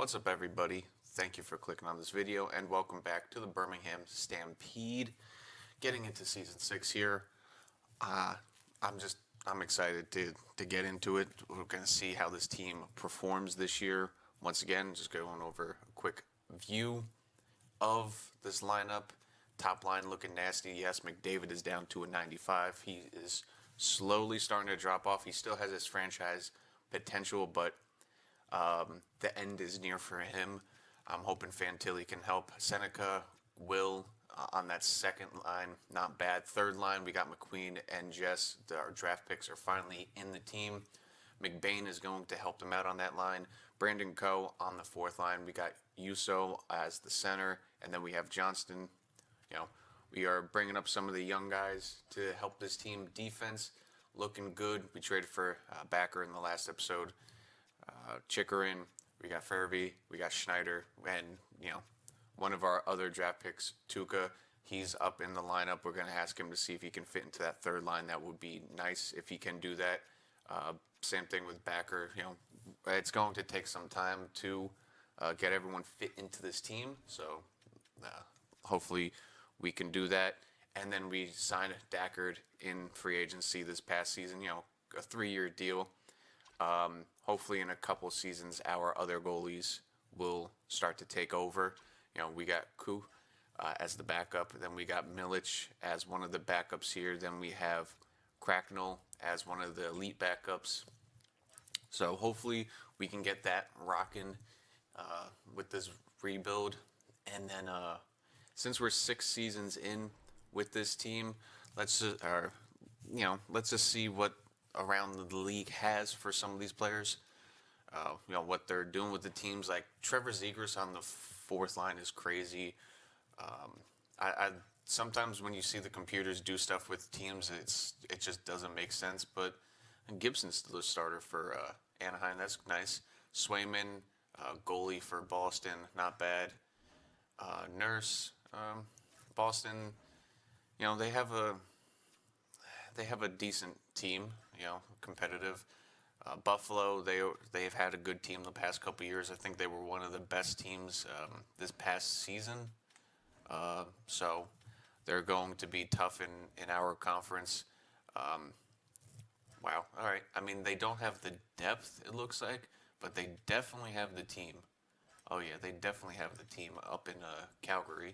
What's up, everybody? Thank you for clicking on this video and welcome back to the Birmingham Stampede. Getting into season 6 here. I'm excited to get into it. We're going to see how this team performs this year. Once again, just going over a quick view of this lineup. Top line looking nasty. Yes, McDavid is down to a 95. He is slowly starting to drop off. He still has his franchise potential, but the end is near for him. I'm hoping Fantilli can help. Seneca, Will on that second line, not bad. Third line, we got McQueen and Jess. Our draft picks are finally in the team. McBain is going to help them out on that line. Brandon Coe on the fourth line. We got Yuso as the center, and then we have Johnston. We are bringing up some of the young guys to help this team. Defense looking good. We traded for Backer in the last episode. Chikrin, we got Furby, we got Schneider, and one of our other draft picks, Tuca, he's up in the lineup. We're going to ask him to see if he can fit into that third line. That would be nice if he can do that. Same thing with Backer. It's going to take some time to get everyone fit into this team. So hopefully we can do that. And then we signed Dackard in free agency this past season. A 3-year deal. Hopefully in a couple seasons, our other goalies will start to take over. We got Ku as the backup. Then we got Milic as one of the backups here. Then we have Cracknell as one of the elite backups. So hopefully we can get that rocking with this rebuild. And then since we're 6 seasons in with this team, let's just see what around the league has for some of these players. What they're doing with the teams. Like Trevor Zegras on the fourth line is crazy. I sometimes when you see the computers do stuff with teams, it just doesn't make sense. But Gibson's still a starter for Anaheim. That's nice. Swayman, goalie for Boston, not bad. Nurse, Boston. They have a decent team. Competitive. Buffalo, they've had a good team the past couple years. I think they were one of the best teams this past season. So they're going to be tough in our conference. Wow. All right. I mean, they don't have the depth, it looks like, but they definitely have the team. Oh, yeah, they definitely have the team up in Calgary.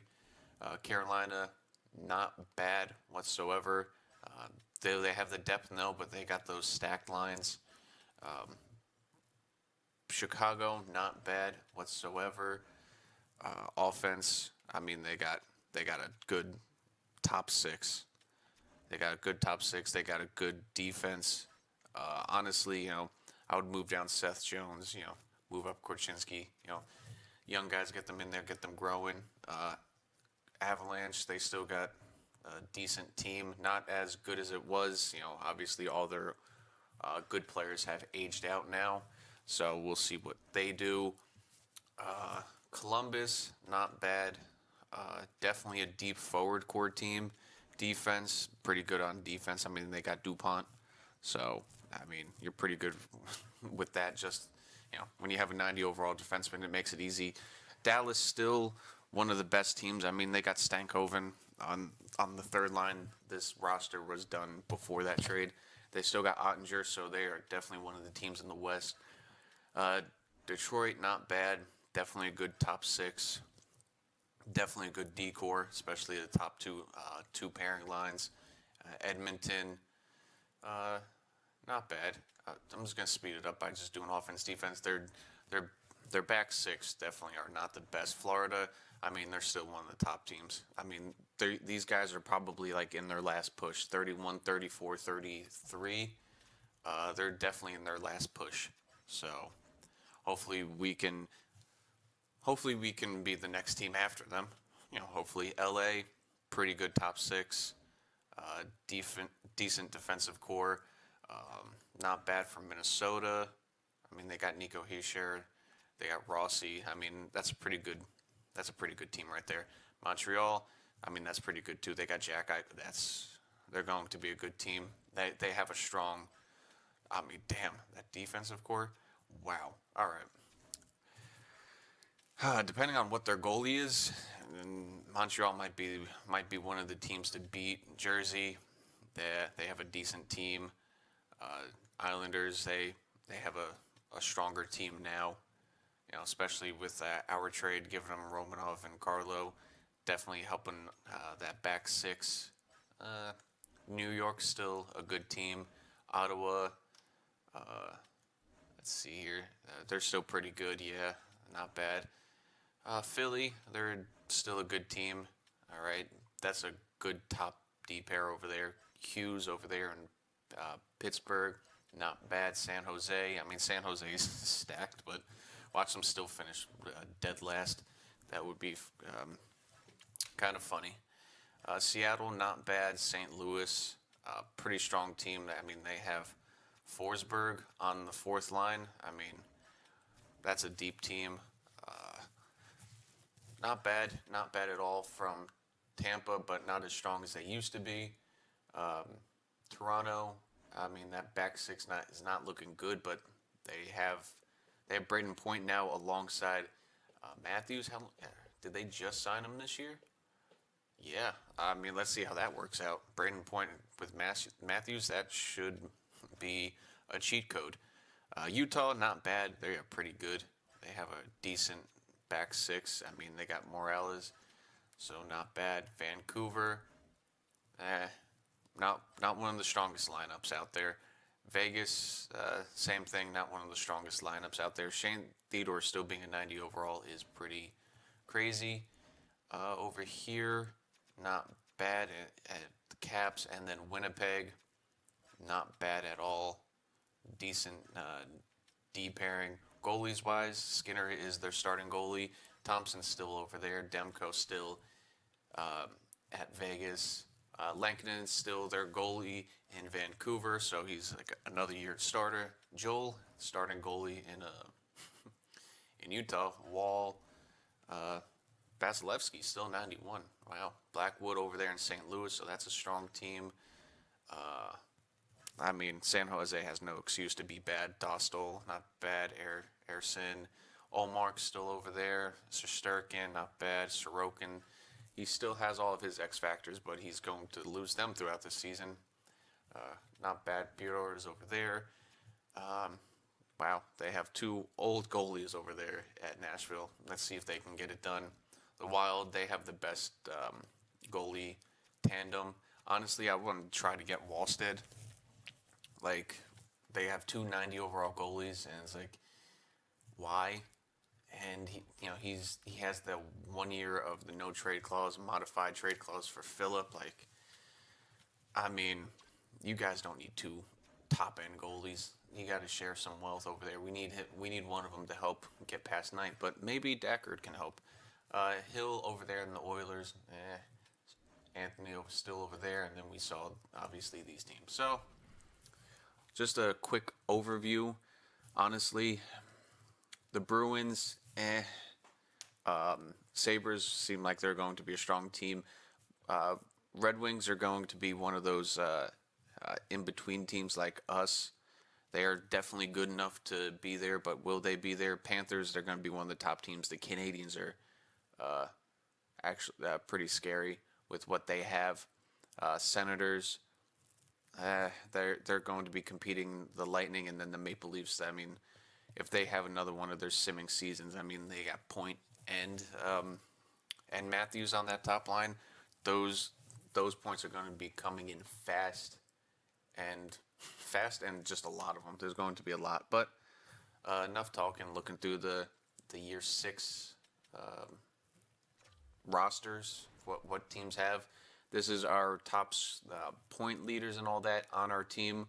Carolina, not bad whatsoever. They have the depth, no, but they got those stacked lines. Chicago, not bad whatsoever. Offense, I mean, they got a good top 6. They got a good top 6. They got a good defense. Honestly, I would move down Seth Jones. Move up Korchinski. Young guys, get them in there, get them growing. Avalanche, they still got a decent team, not as good as it was. Obviously all their good players have aged out now, so we'll see what they do. Columbus, not bad. Definitely a deep forward core team. Defense, pretty good on defense. I mean, they got DuPont, so I mean, you're pretty good with that. Just when you have a 90 overall defenseman, it makes it easy. Dallas still one of the best teams. I mean, they got Stankoven on the third line. This roster was done before that trade. They still got Ottinger, so they are definitely one of the teams in the West. Detroit, not bad. Definitely a good top 6. Definitely a good D-core, especially the top two pairing lines. Edmonton, not bad. I'm just gonna speed it up by just doing offense, defense. Their back 6 definitely are not the best. Florida, I mean, they're still one of the top teams. I mean, these guys are probably like in their last push, 31, 34, 33. They're definitely in their last push. So hopefully we can be the next team after them. Hopefully LA, pretty good top 6. Decent defensive core. Not bad from Minnesota. I mean, they got Nico Hischier. They got Rossi. I mean, that's a pretty good team right there. Montreal, I mean, that's pretty good too. They got Jack. They're going to be a good team. They have a strong. I mean, damn, that defensive core. Wow. All right. Depending on what their goalie is, and Montreal might be one of the teams to beat. Jersey, they have a decent team. Islanders, they have a stronger team now. Especially with our trade giving them Romanov and Carlo, definitely helping that back six. New York's still a good team. Ottawa, let's see here, they're still pretty good. Yeah, not bad. Philly, they're still a good team. All right, that's a good top D pair over there. Hughes over there in Pittsburgh, not bad. San Jose, I mean San Jose is stacked, but watch them still finish dead last. That would be kind of funny. Seattle, not bad. St. Louis, pretty strong team. I mean, they have Forsberg on the fourth line. I mean, that's a deep team. Not bad, not bad at all from Tampa, but not as strong as they used to be. Toronto, I mean, that back six is not looking good, but they have Braden Point now alongside Matthews. How did they just sign him this year? Yeah, I mean, let's see how that works out. Braden Point with Matthews, that should be a cheat code. Utah, not bad. They are pretty good. They have a decent back six. I mean, they got Morales, so not bad. Vancouver, not one of the strongest lineups out there. Vegas, same thing, not one of the strongest lineups out there. Shane Theodore still being a 90 overall is pretty crazy. Over here, not bad at the Caps, and then Winnipeg, not bad at all. Decent D pairing. Goalies wise, Skinner is their starting goalie. Thompson's still over there. Demko still at Vegas. Lankinen's still their goalie in Vancouver, so he's like another year starter. Joel, starting goalie in Utah. Wall, Vasilevsky, still 91. Wow. Blackwood over there in St. Louis, so that's a strong team. I mean, San Jose has no excuse to be bad. Dostal, not bad. Ersin. Olmark's still over there. Shesterkin, not bad. Sorokin, he still has all of his X factors, but he's going to lose them throughout the season. Not bad. Bureau is over there. Wow, they have two old goalies over there at Nashville. Let's see if they can get it done. The Wild, they have the best goalie tandem. Honestly, I want to try to get Wallstead. Like, they have two 90 overall goalies, and it's like, why? And he has the 1 year of the no trade clause, modified trade clause for Phillip. Like, I mean, you guys don't need two top end goalies. You got to share some wealth over there. We need one of them to help get past ninth, but maybe Deckard can help. Hill over there in the Oilers. Anthony still over there, and then we saw obviously these teams. So, just a quick overview. Honestly, the Bruins, Sabres seem like they're going to be a strong team. Red Wings are going to be one of those in-between teams like us. They are definitely good enough to be there, but will they be there? Panthers, they're going to be one of the top teams. The Canadians are actually pretty scary with what they have. Senators, they're going to be competing the Lightning and then the Maple Leafs. I mean, if they have another one of their simming seasons, I mean, they got Point and Matthews on that top line. Those points are going to be coming in fast and just a lot of them. There's going to be a lot, but enough talking. Looking through the year 6 rosters, what teams have. This is our top point leaders and all that on our team.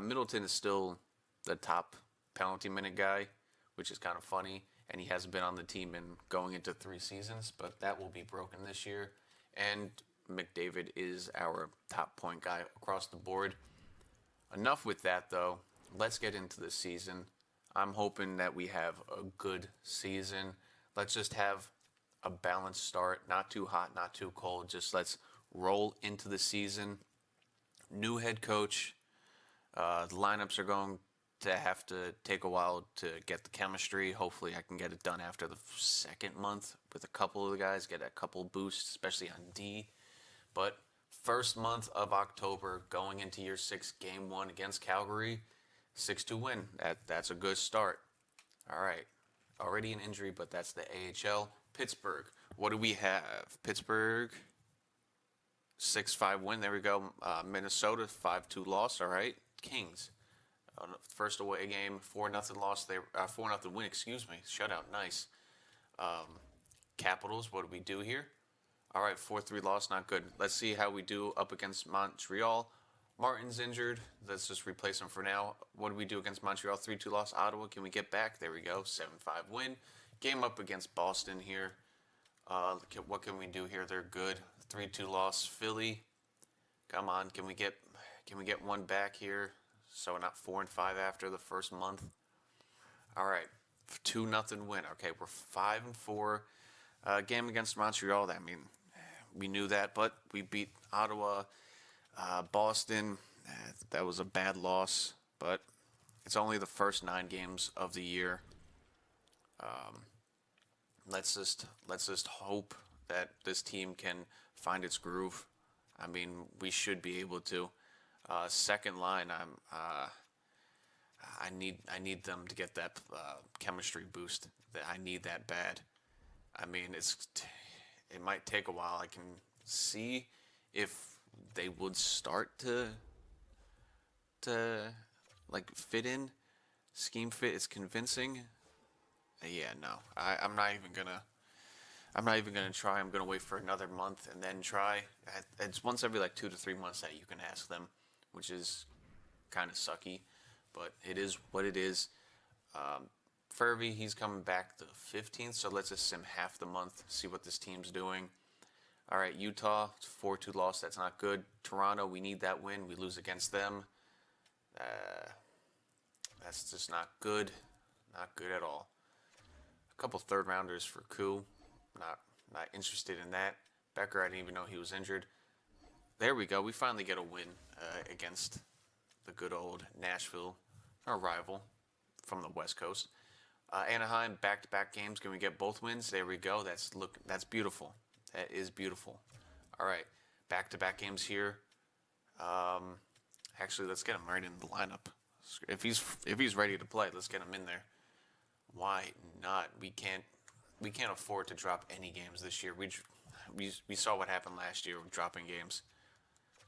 Middleton is still the top penalty minute guy, which is kind of funny, and he hasn't been on the team in going into 3 seasons, but that will be broken this year. And McDavid is our top point guy across the board. Enough with that, though. Let's get into the season. I'm hoping that we have a good season. Let's just have a balanced start, not too hot, not too cold. Just let's roll into the season. New head coach. The lineups are going to have to take a while to get the chemistry. Hopefully, I can get it done after the second month with a couple of the guys, get a couple boosts, especially on D. But first month of October, going into year 6, game 1 against Calgary, 6-2 win. That's a good start. All right. Already an injury, but that's the AHL. Pittsburgh. What do we have? Pittsburgh, 6-5 win. There we go. Minnesota, 5-2 loss. All right. Kings. First away game, 4-0 loss. 4-0 win. Excuse me. Shutout. Nice. Capitals. What do we do here? All right. 4-3 loss. Not good. Let's see how we do up against Montreal. Martin's injured. Let's just replace him for now. What do we do against Montreal? 3-2 loss. Ottawa. Can we get back? There we go. 7-5 win. Game up against Boston here. What can we do here? They're good. 3-2 loss. Philly. Come on. Can we get one back here? So we're not 4-5 after the first month. All right. 2-0 win. Okay, we're 5-4. Game against Montreal. I mean, we knew that, but we beat Ottawa. Boston, that was a bad loss, but it's only the first 9 games of the year. Let's just hope that this team can find its groove. I mean, we should be able to. Second line, I need them to get that chemistry boost. I need that bad. I mean, it might take a while. I can see if they would start to like fit in, scheme fit. It's convincing. Yeah, no, I'm not even gonna try. I'm gonna wait for another month and then try. It's once every like 2 to 3 months that you can ask them, which is kind of sucky, but it is what it is. Furby, he's coming back the 15th, so let's just sim half the month, see what this team's doing. All right, Utah, 4-2 loss. That's not good. Toronto, we need that win. We lose against them. That's just not good. Not good at all. A couple third rounders for Koo. Not interested in that. Becker, I didn't even know he was injured. There we go. We finally get a win against the good old Nashville, our rival from the West Coast. Anaheim, back-to-back games. Can we get both wins? There we go. That's beautiful. That is beautiful. All right, back-to-back games here. Actually, let's get him right in the lineup. If he's ready to play, let's get him in there. Why not? We can't afford to drop any games this year. We saw what happened last year with dropping games.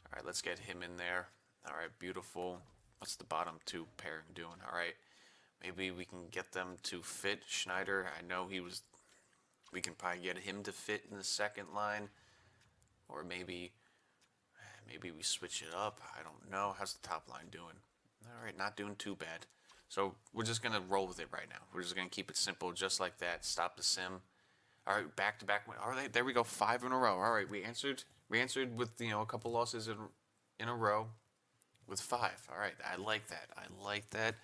All right, let's get him in there. All right, beautiful. What's the bottom 2 pairing doing? All right, maybe we can get them to fit. Schneider, I know we can probably get him to fit in the second line, or maybe we switch it up. I don't know. How's the top line doing? All right, not doing too bad. So we're just gonna roll with it right now. We're just gonna keep it simple, just like that. Stop the sim. All right, back to back. All right, there we go. 5 in a row. All right, we answered with a couple losses in a row with 5. All right, I like that.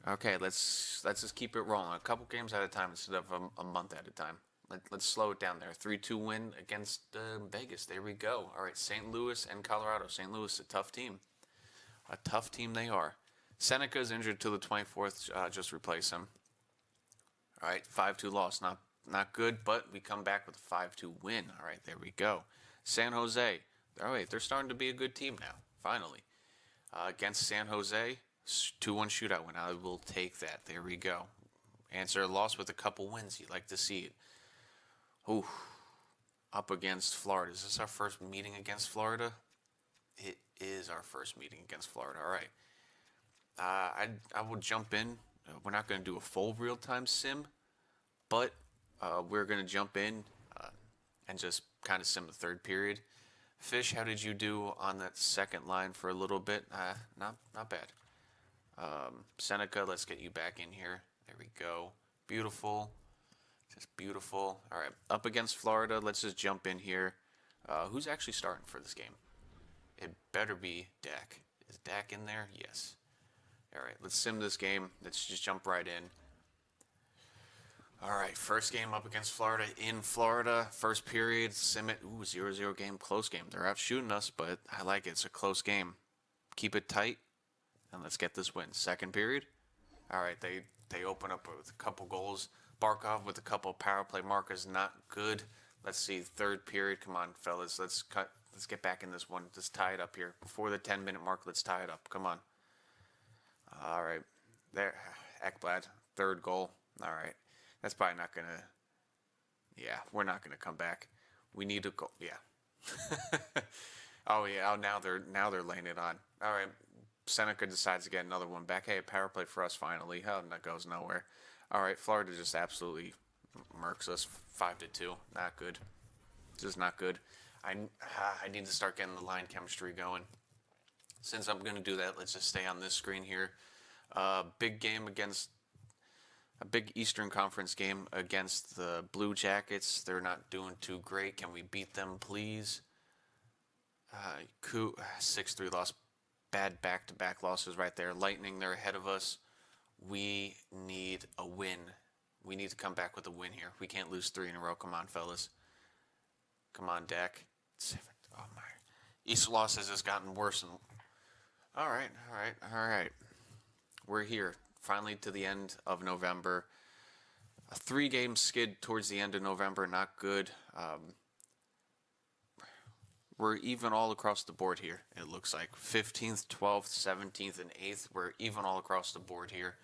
Okay, let's just keep it rolling. A couple games at a time instead of a month at a time. Let's slow it down there. 3-2 win against Vegas. There we go. All right, St. Louis and Colorado. St. Louis, a tough team. A tough team they are. Seneca's injured till the 24th. Just replace him. All right, 5-2 loss. Not good, but we come back with a 5-2 win. All right, there we go. San Jose. All right, they're starting to be a good team now, finally. Against San Jose, 2-1 shootout win. I will take that. There we go. Answer a loss with a couple wins. You like to see it. Ooh, up against Florida. Is this our first meeting against Florida? It is our first meeting against Florida. All right. I will jump in. We're not going to do a full real-time sim, but we're going to jump in and just kind of sim the third period. Fish, how did you do on that second line for a little bit? Not bad. Seneca, let's get you back in here. There we go. Beautiful. Just beautiful. All right, up against Florida, let's just jump in here. Who's actually starting for this game? It better be Dak. Is Dak in there? Yes. All right, let's sim this game. Let's just jump right in. All right, first game up against Florida in Florida. First period, sim it. Ooh, 0-0 game, close game. They're out shooting us, but I like it. It's a close game. Keep it tight. and let's get this win. Second period. All right, they open up with a couple goals. Barkov with a couple power play markers, not good. Let's see, third period. Come on, fellas, let's get back in this one. Let's tie it up here before the 10-minute mark. Let's tie it up. Come on. All right, there, Ekblad, third goal. All right, that's probably not gonna. Yeah, we're not gonna come back. We need a goal. Yeah. Oh yeah. Oh, now they're laying it on. All right. Seneca decides to get another one back. Hey, a power play for us finally. Oh, that goes nowhere. All right, Florida just absolutely murks us 5-2. Not good. Just not good. I need to start getting the line chemistry going. Since I'm going to do that, let's just stay on this screen here. Big game against a big Eastern Conference game against the Blue Jackets. They're not doing too great. Can we beat them, please? 6-3 loss. Bad back-to-back losses right there. Lightning, they're ahead of us. We need a win. We need to come back with a win here. We can't lose 3 in a row. Come on, fellas. Come on, Dak. Oh, my. East loss has just gotten worse. All right. We're here. Finally to the end of November. A 3-game skid towards the end of November. Not good. We're even all across the board here, it looks like. 15th, 12th, 17th, and 8th. We're even all across the board here.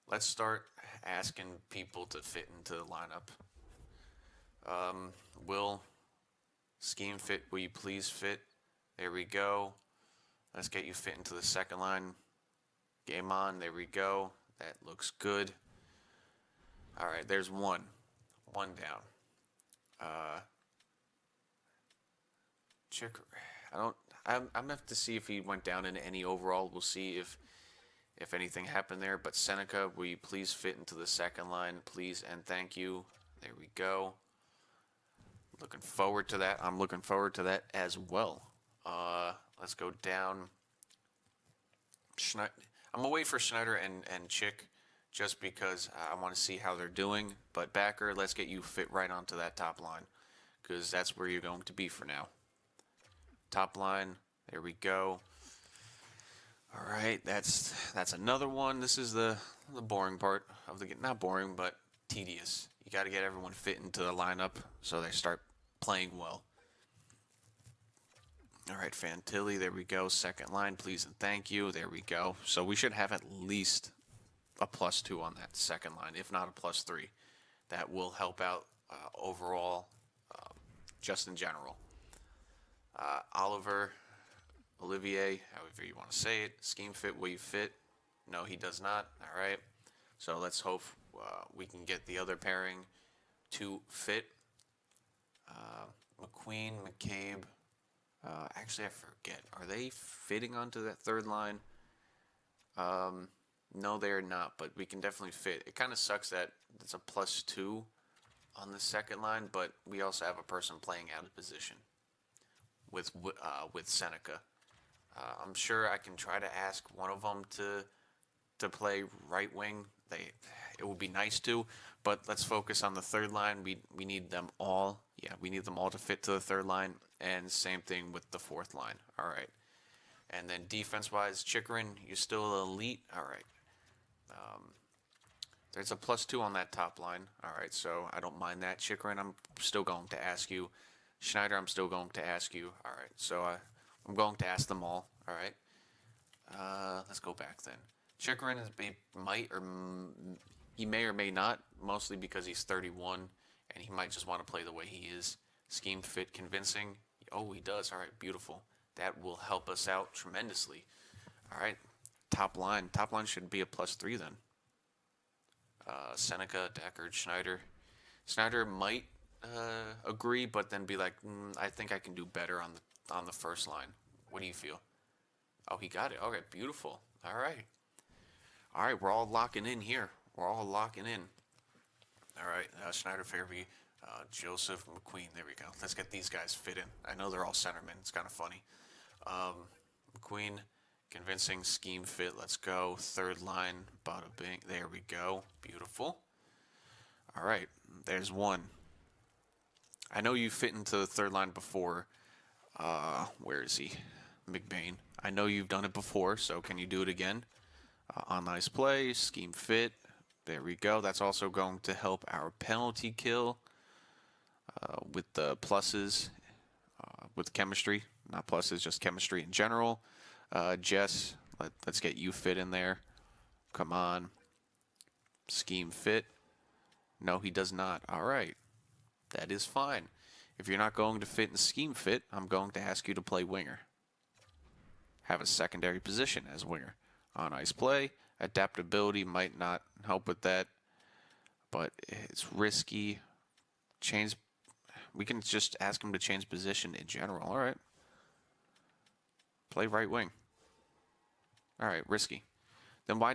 Let's start asking people to fit into the lineup. Will, scheme fit, will you please fit? There we go. Let's get you fit into the second line. Game on, there we go. That looks good. All right, there's one. One down. I'm gonna have to see if he went down in any overall. We'll see if anything happened there. But Seneca, will you please fit into the second line, please and thank you. There we go. Looking forward to that. I'm looking forward to that as well. Let's go down. I'm gonna wait for Schneider and Chick, just because I want to see how they're doing. But Backer, let's get you fit right onto that top line, because that's where you're going to be for now. Top line, there we go. All right, that's another one. This is the boring part of the game. Not boring, but tedious. You got to get everyone fit into the lineup so they start playing well. All right, Fantilli, there we go. Second line, please and thank you. There we go. So we should have at least a +2 on that second line, if not a +3. That will help out overall, just in general. Olivier, however you want to say it. Scheme fit, will you fit? No, he does not. All right. So let's hope we can get the other pairing to fit. McQueen, McCabe. Actually, I forget. Are they fitting onto that third line? No, they're not, but we can definitely fit. It kind of sucks that it's a +2 on the second line, but we also have a person playing out of position with Seneca. I'm sure I can try to ask one of them to play right wing. It would be nice to, but let's focus on the third line. We need them all. Yeah, we need them all to fit to the third line, and same thing with the fourth line. All right. And then defense-wise, Chikrin, you're still elite. All right. There's a +2 on that top line. All right, so I don't mind that. Chikrin, I'm still going to ask you. Schneider, I'm still going to ask you. All right, so I'm going to ask them all. All right. Let's go back then. Chikrin he may or may not, mostly because he's 31 and he might just want to play the way he is. Scheme fit, convincing. Oh, he does. All right, beautiful. That will help us out tremendously. All right, top line. Top line should be a +3 then. Seneca, Deckard, Schneider. Schneider might agree, but then be like, I think I can do better on the first line. What do you feel? Oh, he got it. Okay, beautiful. All right, we're all locking in here. We're all locking in. All right, Schneider, Fairby, Joseph, McQueen. There we go. Let's get these guys fit in. I know they're all centermen. It's kind of funny. McQueen, convincing, scheme fit. Let's go. Third line, bada bing. There we go. Beautiful. All right, there's one. I know you fit into the third line before. Where is he? McBain. I know you've done it before, so can you do it again? On ice play, scheme fit. There we go. That's also going to help our penalty kill with the pluses, with chemistry. Not pluses, just chemistry in general. Jess, let's get you fit in there. Come on. Scheme fit. No, he does not. All right. That is fine. If you're not going to fit in scheme fit, I'm going to ask you to play winger. Have a secondary position as winger. On ice play, adaptability might not help with that, but it's risky. We can just ask him to change position in general. All right. Play right wing. All right, risky. Then why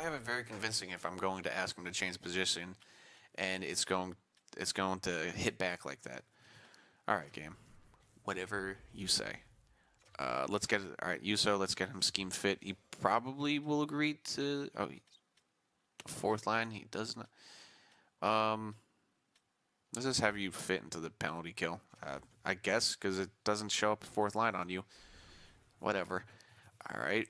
have it very convincing if I'm going to ask him to change position and it's going to hit back like that? All right, game. Whatever you say. Let's get it. All right, Yuso, let's get him scheme fit. He probably will agree to. Oh, fourth line. He does not. Let's just have you fit into the penalty kill. I guess because it doesn't show up fourth line on you. Whatever. All right.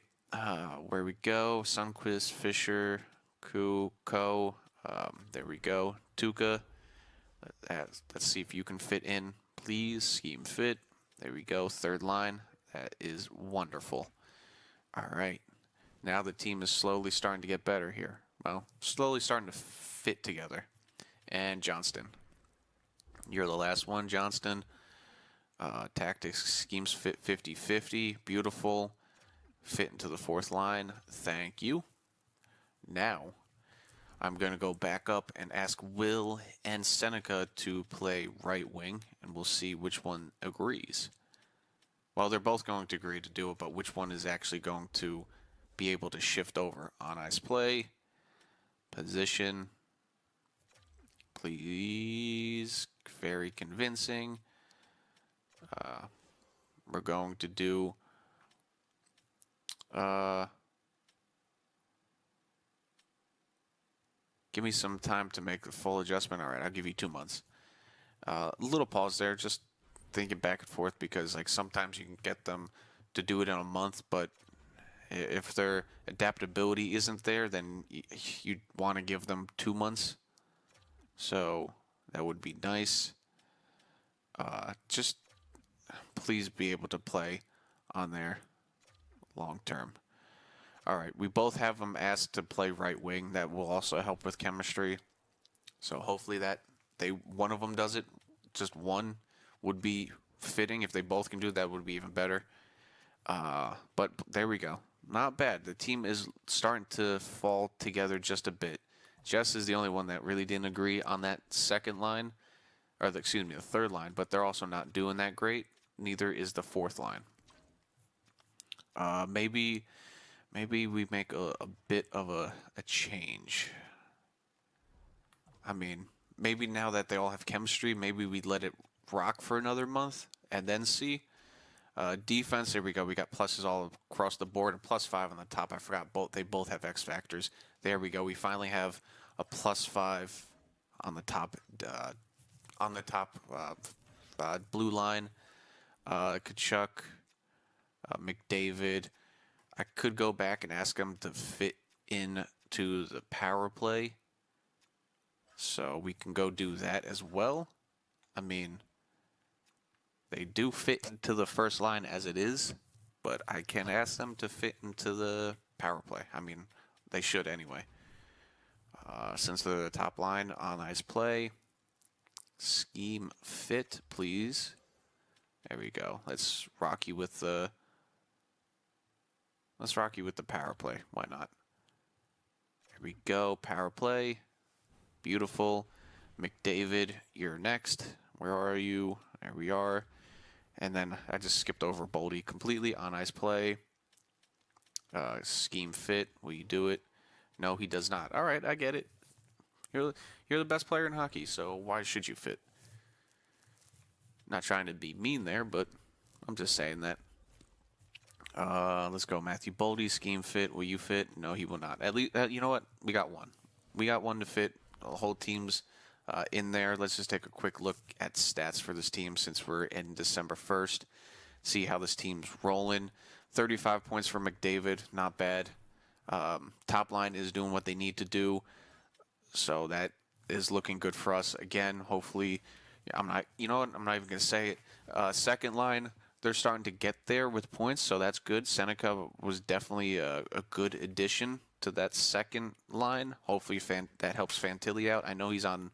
Where we go? Sundqvist, Fisher, Ko. There we go. Tuca. Let's see if you can fit in, please. Scheme fit. There we go. Third line. That is wonderful. All right. Now the team is slowly starting to get better here. Well, slowly starting to fit together. And Johnston. You're the last one, Johnston. Tactics, schemes fit 50-50. Beautiful. Fit into the fourth line. Thank you. Now, I'm going to go back up and ask Will and Seneca to play right wing, and we'll see which one agrees. Well, they're both going to agree to do it, but which one is actually going to be able to shift over? On ice play, position, please, very convincing. We're going to do give me some time to make the full adjustment. All right, I'll give you 2 months. A little pause there, just thinking back and forth, because like sometimes you can get them to do it in a month, but if their adaptability isn't there, then you want to give them 2 months. So that would be nice. Just please be able to play on there long term. All right, we both have them asked to play right wing. That will also help with chemistry. So hopefully that one of them does it. Just one would be fitting. If they both can do it, that would be even better. But there we go. Not bad. The team is starting to fall together just a bit. Jess is the only one that really didn't agree on that second line, or the third line, but they're also not doing that great. Neither is the fourth line. Maybe we make a bit of a change. I mean, maybe now that they all have chemistry, maybe we let it rock for another month and then see. Defense, there we go. We got pluses all across the board and +5 on the top. I forgot they both have X factors. There we go. We finally have a +5 on the top. Blue line. Kachuk, McDavid. I could go back and ask them to fit into the power play, so we can go do that as well. I mean, they do fit into the first line as it is, but I can ask them to fit into the power play. I mean, they should anyway. Since they're the top line, on ice play, scheme fit, please. There we go. Let's rock you with the power play. Why not? Here we go. Power play. Beautiful. McDavid, you're next. Where are you? There we are. And then I just skipped over Boldy completely. On ice play. Scheme fit. Will you do it? No, he does not. All right, I get it. You're the best player in hockey, so why should you fit? Not trying to be mean there, but I'm just saying that. Let's go, Matthew Boldy. Scheme fit. Will you fit? No, he will not. At least, you know what? We got one. We got one to fit. The whole team's in there. Let's just take a quick look at stats for this team since we're in December 1st. see how this team's rolling. 35 points for McDavid, not bad. Top line is doing what they need to do, so that is looking good for us. Again, hopefully, I'm not. You know what? I'm not even gonna say it. Second line, they're starting to get there with points, so that's good. Seneca was definitely a good addition to that second line. Hopefully, that helps Fantilli out. I know he's on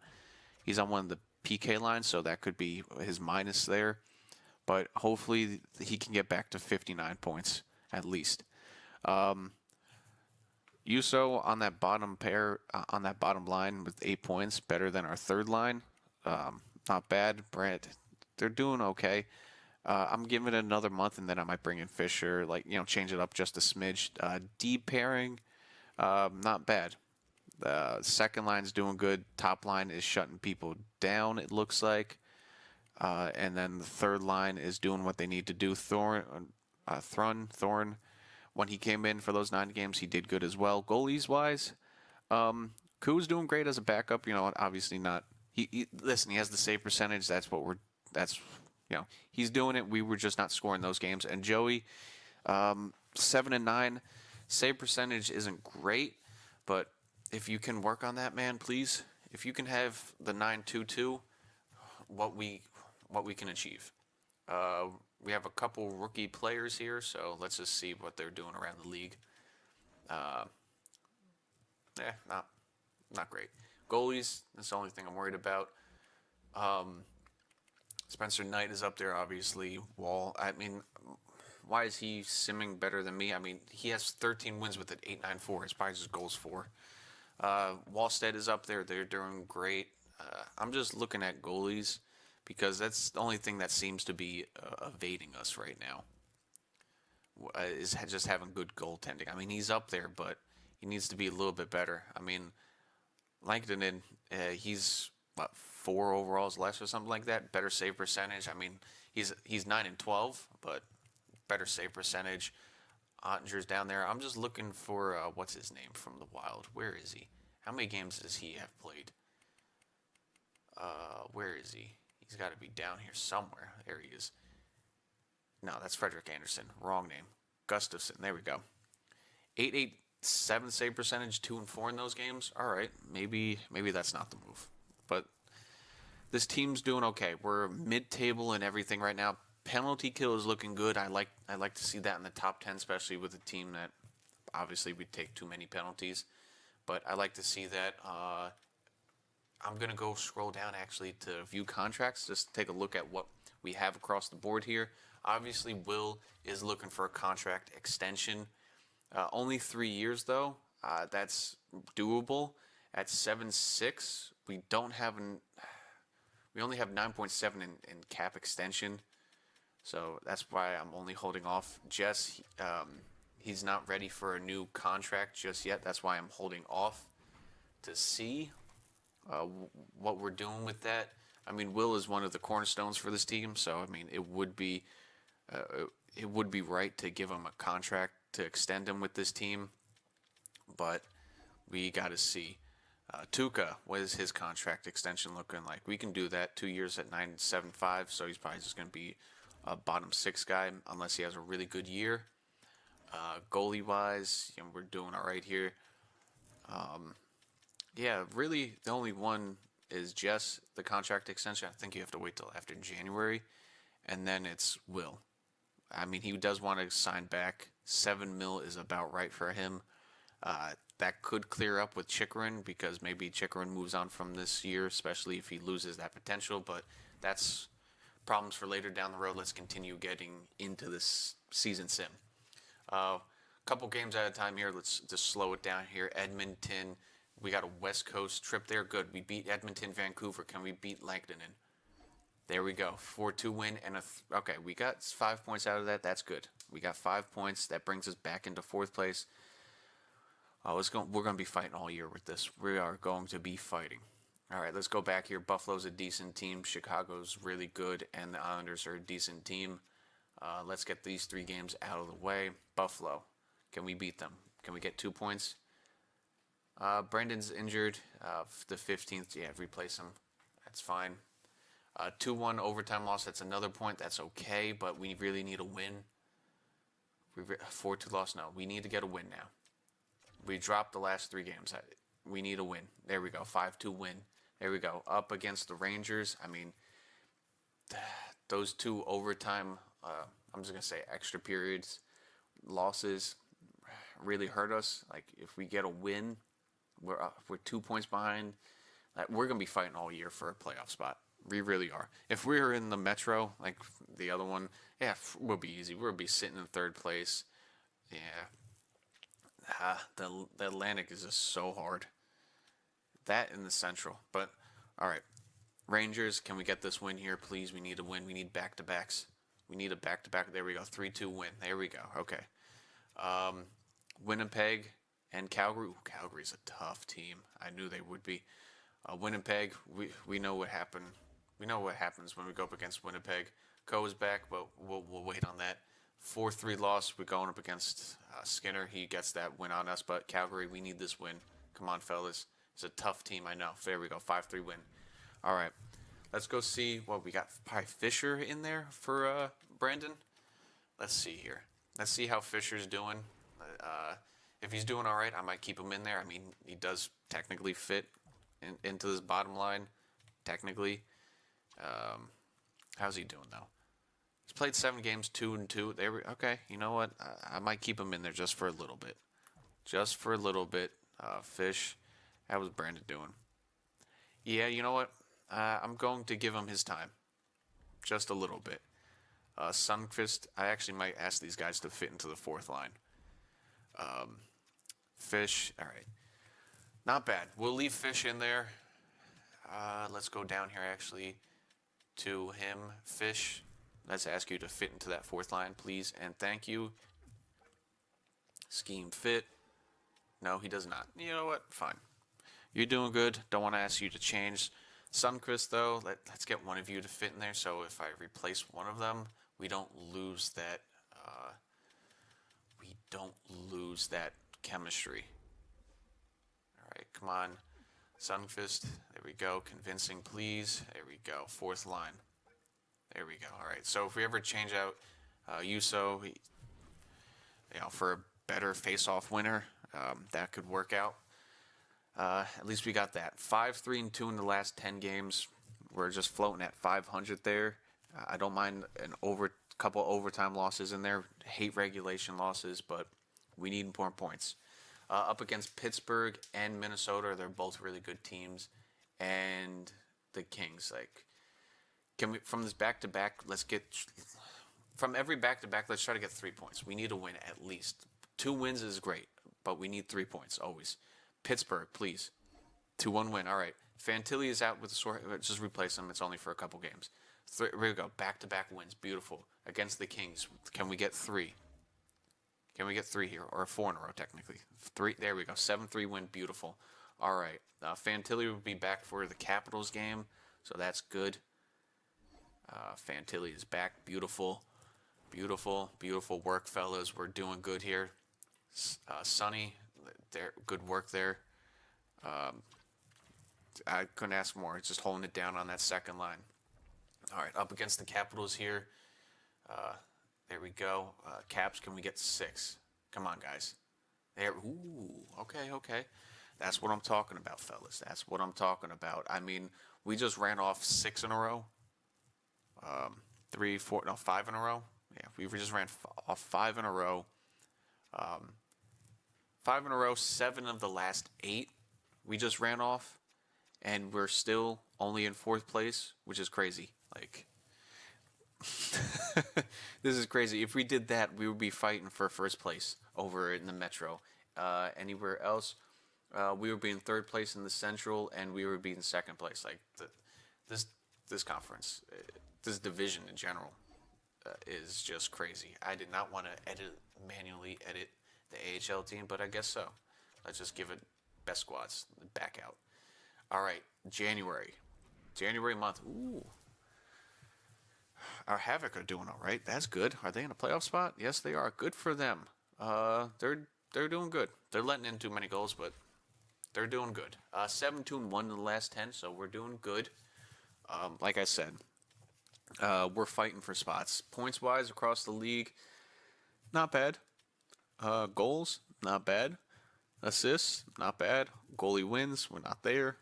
one of the PK lines, so that could be his minus there. But hopefully, he can get back to 59 points at least. Uso on that bottom pair, on that bottom line with 8 points, better than our third line. Not bad. Brett, they're doing okay. I'm giving it another month, and then I might bring in Fisher, change it up just a smidge. D pairing, not bad. The second line's doing good. Top line is shutting people down, it looks like. And then the third line is doing what they need to do. Thorn, when he came in for those 9 games, he did good as well. Goalies wise, Ku's doing great as a backup. Obviously not. Listen, he has the save percentage. He's doing it. We were just not scoring those games. And Joey, 7 and 9, save percentage isn't great, but if you can work on that, man, please. If you can have the 9.22, what we can achieve. We have a couple rookie players here, so let's just see what they're doing around the league. Not great. Goalies, that's the only thing I'm worried about. Spencer Knight is up there, obviously. Wall, why is he simming better than me? He has 13 wins with an 8.94. His probably just goals for. Wallstead is up there. They're doing great. I'm just looking at goalies because that's the only thing that seems to be evading us right now. Is just having good goaltending. He's up there, but he needs to be a little bit better. Langdon, he's 4 overalls less or something like that. Better save percentage. He's 9 and 12, but better save percentage. Ottinger's down there. I'm just looking for what's his name from the Wild. Where is he? How many games does he have played? Where is he? He's got to be down here somewhere. There he is. No, that's Frederick Anderson. Wrong name. Gustafson. There we go. 8.87 save percentage, 2 and 4 in those games. All right, maybe that's not the move. But this team's doing okay. We're mid-table and everything right now. Penalty kill is looking good. I like to see that in the top 10, especially with a team that obviously we take too many penalties. But I like to see that. I'm going to go scroll down actually to view contracts, just take a look at what we have across the board here. Obviously, Will is looking for a contract extension. Only 3 years, though. That's doable. At 7.6, we only have 9.7 in cap extension. So that's why I'm only holding off. Jess, he's not ready for a new contract just yet. That's why I'm holding off to see what we're doing with that. Will is one of the cornerstones for this team, so it would be right to give him a contract to extend him with this team, but we got to see. Tuukka, what is his contract extension looking like? We can do that. 2 years at 9.75, so he's probably just going to be a bottom 6 guy unless he has a really good year. Goalie wise, we're doing all right here. Really the only one is Jess, the contract extension. I think you have to wait till after January, and then it's Will. He does want to sign back. $7 million is about right for him. That could clear up with Chikrin because maybe Chikrin moves on from this year, especially if he loses that potential. But that's problems for later down the road. Let's continue getting into this season sim. Couple games at a time here. Let's just slow it down here. Edmonton, we got a West Coast trip there. Good. We beat Edmonton, Vancouver. Can we beat Langdon? There we go. 4-2 win and okay. We got 5 points out of that. That's good. We got 5 points. That brings us back into 4th place. We're going to be fighting all year with this. We are going to be fighting. All right, let's go back here. Buffalo's a decent team. Chicago's really good, and the Islanders are a decent team. Let's get these 3 games out of the way. Buffalo, can we beat them? Can we get 2 points? Brendan's injured. The 15th, replace him. That's fine. 2-1 overtime loss. That's another point. That's okay, but we really need a win. 4-2 loss. No, we need to get a win now. We dropped the last 3 games. We need a win. There we go. 5-2 win. There we go. Up against the Rangers. I mean, those 2 overtime, I'm just going to say extra periods, losses really hurt us. Like, if we get a win, we're 2 points behind. We're going to be fighting all year for a playoff spot. We really are. If we were in the Metro, like the other one, yeah, we'll be easy. We'll be sitting in 3rd place. Yeah. The Atlantic is just so hard. That in the Central. But, all right. Rangers, can we get this win here, please? We need a win. We need back-to-backs. We need a back-to-back. There we go. 3-2 win. There we go. Okay. Winnipeg and Calgary. Ooh, Calgary's a tough team. I knew they would be. Winnipeg, we know what happened. We know what happens when we go up against Winnipeg. Co is back, but we'll wait on that. 4-3 loss. We're going up against Skinner. He gets that win on us. But Calgary, we need this win. Come on, fellas. It's a tough team, I know. There we go. 5-3 win. All right. Let's go see what we got. Probably Fisher in there for Brandon. Let's see here. Let's see how Fisher's doing. If he's doing all right, I might keep him in there. I mean, he does technically fit into this bottom line. Technically. How's he doing, though? He's played 7 games, 2-2. Okay, you know what? I might keep him in there just for a little bit. Just for a little bit. Fish. How was Brandon doing? Yeah, you know what? I'm going to give him his time. Just a little bit. Sundqvist, I actually might ask these guys to fit into the 4th line. Fish, all right. Not bad. We'll leave Fish in there. Let's go down here, actually, to him. Fish, let's ask you to fit into that 4th line, please, and thank you. Scheme fit. No, he does not. You know what? Fine. You're doing good. Don't want to ask you to change. Sundqvist, though, let's get one of you to fit in there, so if I replace one of them, we don't lose that. We don't lose that chemistry. All right, come on. Sundqvist, there we go. Convincing, please. There we go. 4th line. There we go. All right. So if we ever change out Yuso, for a better face-off winner, that could work out. At least we got that. 5-3-2 in the last 10 games. We're just floating at 500 there. I don't mind couple overtime losses in there. Hate regulation losses, but we need more points. Up against Pittsburgh and Minnesota, they're both really good teams, and the Kings. Can we from this back-to-back? From every back-to-back. Let's try to get 3 points. We need a win at least. 2 wins is great, but we need 3 points always. Pittsburgh, please. 2-1 win. All right. Fantilli is out with the sore. Just replace him. It's only for a couple games. Here we go. Back-to-back wins. Beautiful. Against the Kings. Can we get 3? Can we get 3 here? Or 4 in a row, technically. 3. There we go. 7-3 win. Beautiful. All right. Fantilli will be back for the Capitals game, so that's good. Fantilli is back. Beautiful. Beautiful. Beautiful work, fellas. We're doing good here. Sonny, good work there. I couldn't ask more. Just holding it down on that 2nd line. All right, up against the Capitals here. There we go. Caps, can we get 6? Come on, guys. There. Ooh, okay. That's what I'm talking about, fellas. That's what I'm talking about. I mean, we just ran off 6 in a row. 5 in a row. Yeah, we just ran off 5 in a row. 5 in a row, 7 of the last 8 we just ran off, and we're still only in 4th place, which is crazy. This is crazy. If we did that, we would be fighting for 1st place over in the Metro. Anywhere else, we would be in 3rd place in the Central, and we would be in 2nd place. This conference, this division in general, is just crazy. I did not want to manually edit the AHL team, but I guess so. Let's just give it best squads back out. All right, January month. Ooh. Our Havoc are doing all right. That's good. Are they in a playoff spot? Yes, they are. Good for them. They're doing good. They're letting in too many goals, but they're doing good. 7-2-1 in the last 10, so we're doing good. Like I said, we're fighting for spots. Points wise across the league, not bad. Goals, not bad. Assists, not bad. Goalie wins, we're not there.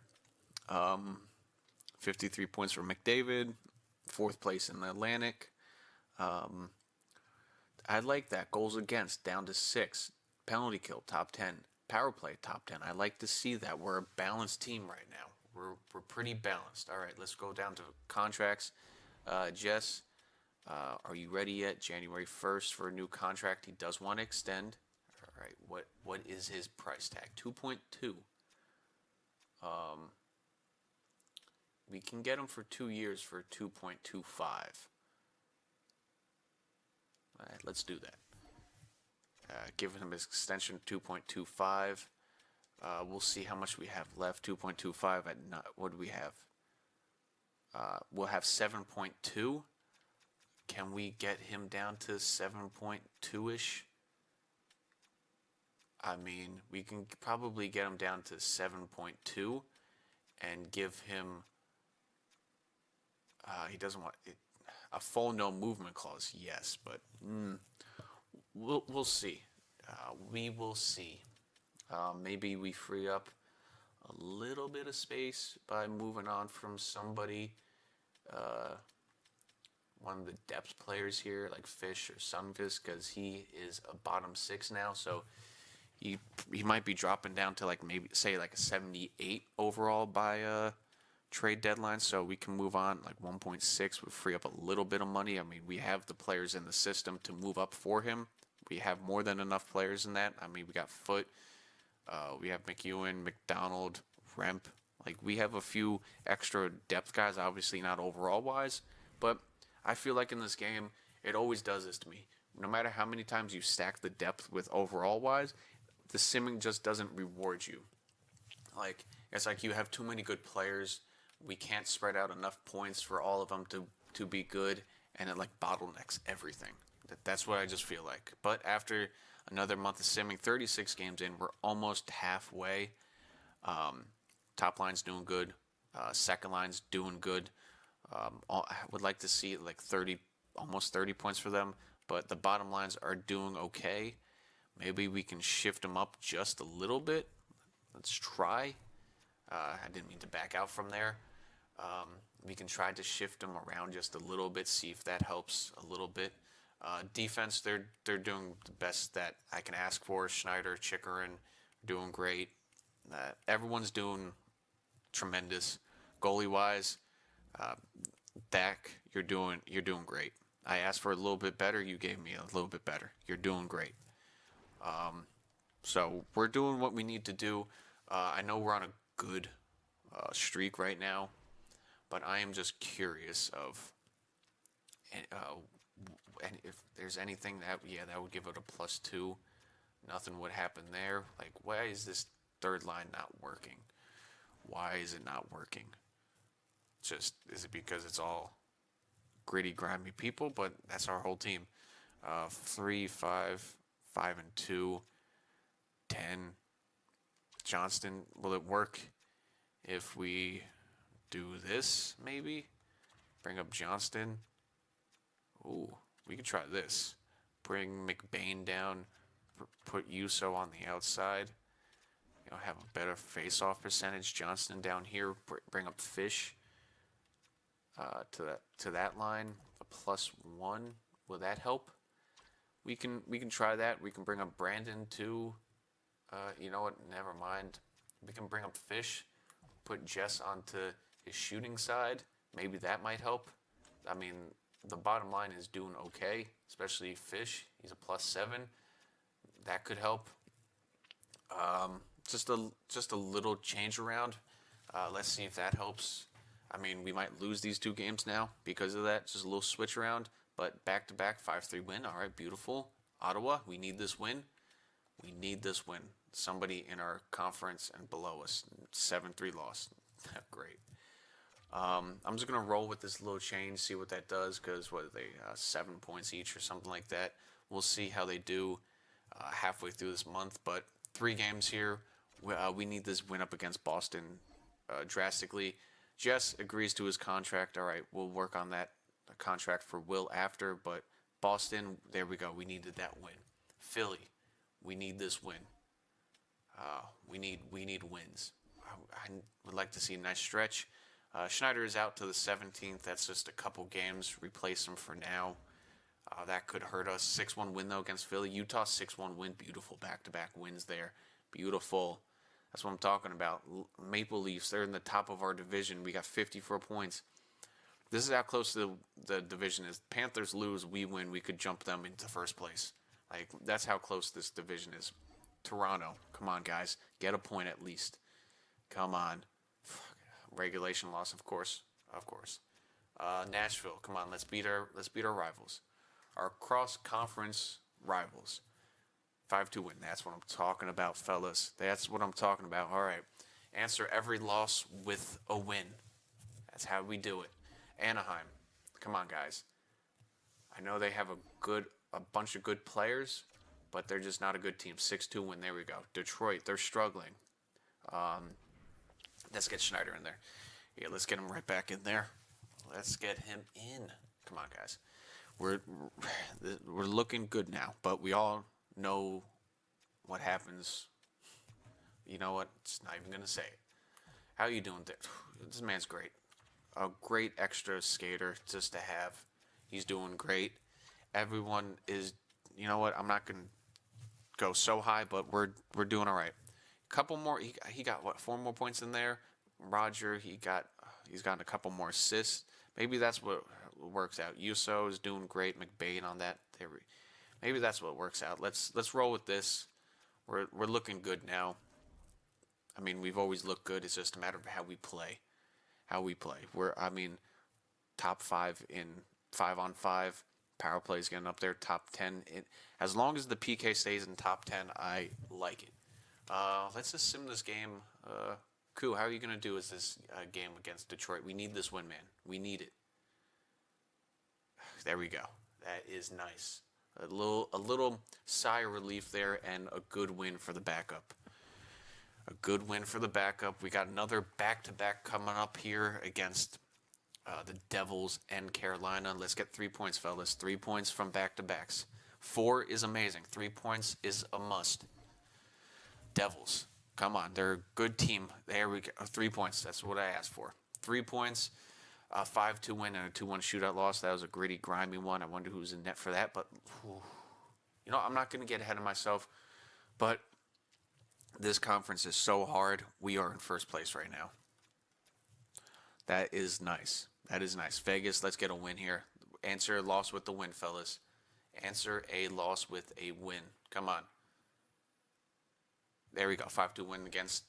53 points for McDavid, fourth place in the Atlantic. I like that. Goals against down to 6. Penalty kill top 10. Power play top 10. I like to see that. We're a balanced team right now. We're pretty balanced. All right, let's go down to contracts. Jess, are you ready yet? January 1st for a new contract. He does want to extend. All right, what is his price tag? 2.2. We can get him for 2 years for 2.25. All right, let's do that. Give him his extension 2.25. We'll see how much we have left. 2.25 at what do we have? We'll have 7.2. Can we get him down to 7.2-ish? I mean, we can probably get him down to 7.2 and give him. He doesn't want it, a full no movement clause. Yes, but we'll see. We will see. Maybe we free up a little bit of space by moving on from somebody, one of the depth players here, like Fish or Sunvis, because he is a bottom 6 now. So he might be dropping down to like maybe say like a 78 overall by trade deadline. So we can move on like 1.6 would free up a little bit of money. I mean, we have the players in the system to move up for him. We have more than enough players in that. I mean, we got Foote, we have McEwen, McDonald, Remp. Like, we have a few extra depth guys, obviously not overall wise, but I feel like in this game, it always does this to me. No matter how many times you stack the depth with overall wise, the simming just doesn't reward you. Like, it's like you have too many good players. We can't spread out enough points for all of them to be good, and it like bottlenecks everything. That's what I just feel like. But after another month of simming, 36 games in, we're almost halfway. Top line's doing good. Second line's doing good. I would like to see like 30, almost 30 points for them. But the bottom lines are doing okay. Maybe we can shift them up just a little bit. Let's try. I didn't mean to back out from there. We can try to shift them around just a little bit, see if that helps a little bit. Defense, they're doing the best that I can ask for. Schneider, Chikrin, doing great. Everyone's doing tremendous. Goalie wise, Dak, you're doing great. I asked for a little bit better. You gave me a little bit better. You're doing great. So we're doing what we need to do. I know we're on a good streak right now, but I am just curious of and if there's anything that would give it a +2. Nothing would happen there. Like, why is this third line not working? Why is it not working? Just, is it because it's all gritty, grimy people? But that's our whole team. 3, 5, 5 and 2, 10. Johnston, will it work if we do this? Maybe bring up Johnston. Ooh, we could try this. Bring McBain down. Put Uso on the outside. You know, have a better face-off percentage. Johnston down here. Bring up Fish to that line. A +1. Will that help? We can try that. We can bring up Brandon too. You know what? Never mind. We can bring up Fish. Put Jess onto his shooting side. Maybe that might help. I mean, the bottom line is doing okay, especially Fish. He's a +7. That could help. Just a little change around. Let's see if that helps. I mean, we might lose these 2 games now because of that. Just a little switch around. But back-to-back 5-3 win. All right, beautiful. Ottawa, we need this win. We need this win. Somebody in our conference and below us, 7-3 loss. Great. I'm just going to roll with this little change, see what that does, because what are they, 7 points each or something like that. We'll see how they do halfway through this month. But 3 games here. We need this win up against Boston drastically. Jess agrees to his contract. All right, we'll work on that contract for Will after. But Boston, there we go. We needed that win. Philly, we need this win. We need wins. I would like to see a nice stretch. Schneider is out to the 17th. That's just a couple games. Replace him for now. That could hurt us. 6-1 win, though, against Philly. Utah, 6-1 win. Beautiful back-to-back wins there. Beautiful. That's what I'm talking about. Maple Leafs, they're in the top of our division. We got 54 points. This is how close the division is. Panthers lose, we win. We could jump them into first place. Like, that's how close this division is. Toronto, come on, guys. Get a point at least. Come on. Regulation loss, of course. Of course. Nashville, come on. Let's beat our rivals. Our cross-conference rivals. 5-2 win. That's what I'm talking about, fellas. That's what I'm talking about. All right. Answer every loss with a win. That's how we do it. Anaheim. Come on, guys. I know they have a bunch of good players, but they're just not a good team. 6-2 win. There we go. Detroit. They're struggling. Let's get Schneider in there. Yeah, let's get him right back in there. Let's get him in. Come on, guys. We're looking good now, but we all know what happens. You know what? It's not even gonna say it. How you doing there? This man's great. A great extra skater just to have. He's doing great. Everyone is. You know what? I'm not gonna go so high, but we're doing all right. Couple more. He got what? 4 more points in there. Roger. He's gotten a couple more assists. Maybe that's what works out. Yuso is doing great. McBain on that. Maybe that's what works out. Let's roll with this. We're looking good now. I mean, we've always looked good. It's just a matter of how we play. Top 5 in 5-on-5. Power play is getting up there. Top 10. As long as the PK stays in top 10, I like it. Let's just sim this game. Koo, how are you gonna do with this game against Detroit? We need this win, man. We need it. There we go. That is nice. A little sigh of relief there, and a good win for the backup. A good win for the backup. We got another back-to-back coming up here against the Devils and Carolina. Let's get 3 points, fellas. 3 points from back-to-backs. 4 is amazing. 3 points is a must. Devils, come on. They're a good team. There we go. 3 points. That's what I asked for. 3 points. 5-2 win and a 2-1 shootout loss. That was a gritty, grimy one. I wonder who's in net for that. But, I'm not going to get ahead of myself. But this conference is so hard. We are in first place right now. That is nice. That is nice. Vegas, let's get a win here. Answer a loss with the win, fellas. Answer a loss with a win. Come on. There we go. 5-2 win against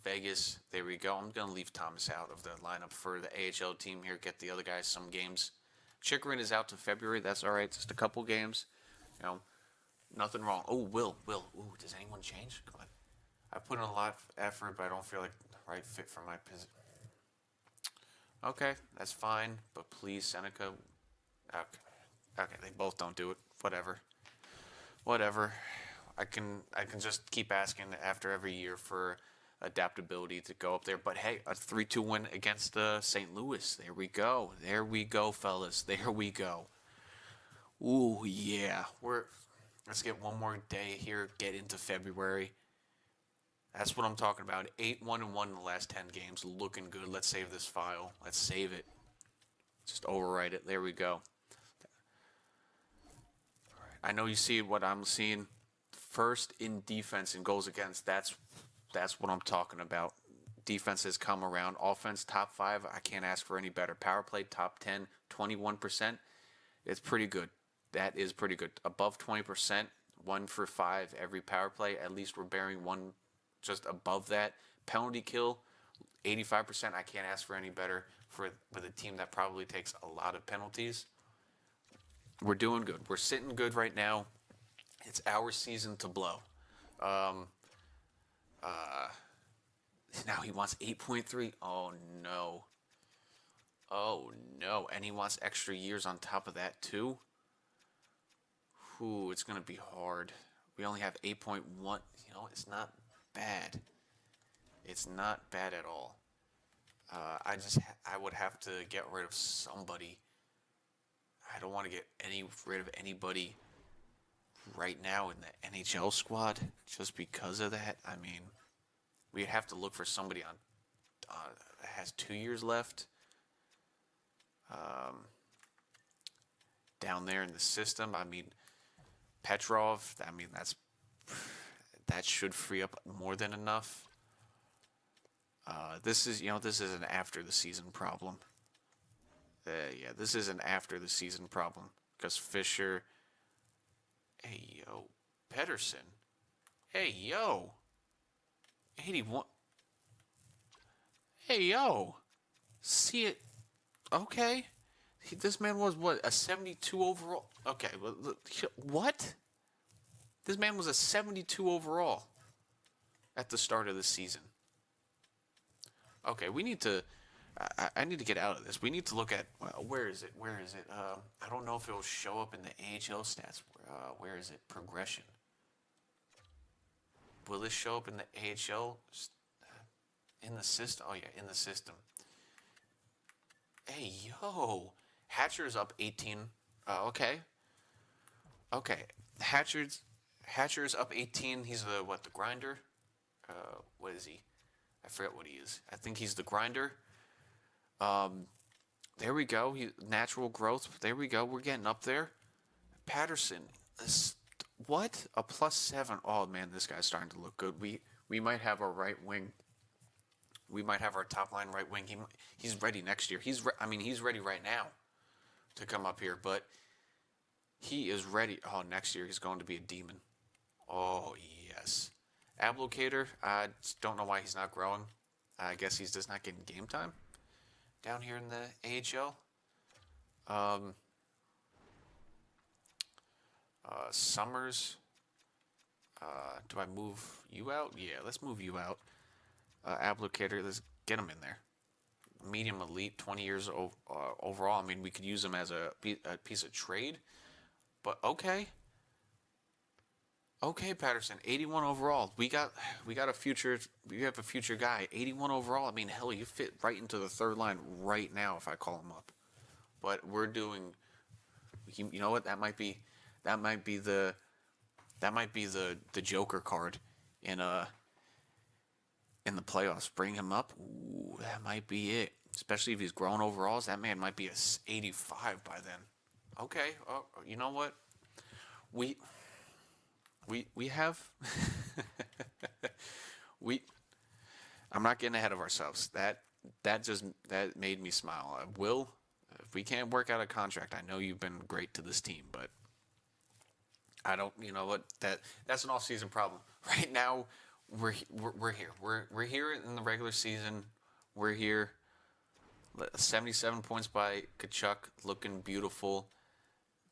Vegas. There we go. I'm going to leave Thomas out of the lineup for the AHL team here. Get the other guys some games. Chikrin is out to February. That's all right. Just a couple games. Nothing wrong. Oh, Will. Ooh, does anyone change? Come on. I put in a lot of effort, but I don't feel like the right fit for my position. Okay, that's fine. But please, Seneca. Okay, they both don't do it. Whatever. I can just keep asking after every year for adaptability to go up there. But hey, a 3-2 win against St. Louis. There we go, fellas. There we go. Ooh, yeah. Let's get one more day here. Get into February. That's what I'm talking about. 8-1-1 in the last 10 games. Looking good. Let's save this file. Let's save it. Just overwrite it. There we go. All right. I know you see what I'm seeing. First in defense and goals against. That's what I'm talking about. Defense has come around. Offense, top 5. I can't ask for any better. Power play, top 10, 21%. It's pretty good. That is pretty good. Above 20%, 1 for 5 every power play. At least we're bearing one just above that. Penalty kill, 85%. I can't ask for any better with a team that probably takes a lot of penalties. We're doing good. We're sitting good right now. It's our season to blow. Now he wants 8.3. Oh, no. And he wants extra years on top of that, too. Ooh, it's going to be hard. We only have 8.1. It's not bad. It's not bad at all. I would have to get rid of somebody. I don't want to get rid of anybody right now in the NHL squad just because of that. I mean, we'd have to look for somebody on that has 2 years left down there in the system. I mean, Petrov. I mean, that should free up more than enough. This is an after the season problem. Yeah, this is an after the season problem because Fisher. Hey yo, Pedersen. Hey yo, 81. Hey yo, see it? Okay, this man was what, a 72 overall. Okay, what? This man was a 72 overall at the start of the season. Okay, we need to. I need to get out of this. We need to look at where is it? Where is it? I don't know if it will show up in the AHL stats. Where is it? Progression. Will this show up in the AHL? In the system? Oh yeah, in the system. Hey yo, Hatcher's up 18. Okay. Okay, Hatcher's up 18. He's the grinder? What is he? I forget what he is. I think he's the grinder. There we go. Natural growth. There we go. We're getting up there. Patterson. What? A +7. Oh man, this guy's starting to look good. We might have our right wing. We might have our top line right wing. He's ready next year. He's ready right now to come up here, but he is ready. Oh, next year he's going to be a demon. Oh yes. Ablocator. I don't know why he's not growing. I guess he's just not getting game time down here in the AHL. Summers. Do I move you out? Yeah, let's move you out. Applicator, let's get him in there. Medium elite, 20 years overall. I mean, we could use him as a piece of trade, but okay. Okay, Patterson, 81 overall. We got a future. We have a future guy, 81 overall. I mean, hell, you fit right into the third line right now if I call him up. But we're doing. You know what? That might be the Joker card in the playoffs. Bring him up. Ooh, that might be it. Especially if he's growing overalls. That man might be a 85 by then. Okay. Oh, you know what? We have I'm not getting ahead of ourselves. That made me smile. Will, if we can't work out a contract, I know you've been great to this team, but I don't. You know what? That's an off-season problem. Right now, we're here. We're here in the regular season. We're here. 77 points by Kachuk, looking beautiful.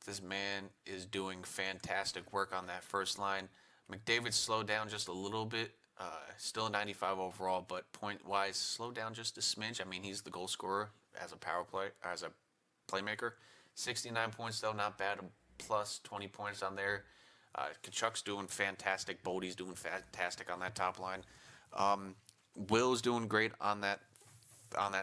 This man is doing fantastic work on that first line. McDavid slowed down just a little bit. Still a 95 overall, but point-wise, slowed down just a smidge. I mean, he's the goal scorer as a power play, as a playmaker. 69 points, though, not bad. Plus 20 points on there. Kachuk's doing fantastic. Bodie's doing fantastic on that top line. Will's doing great on that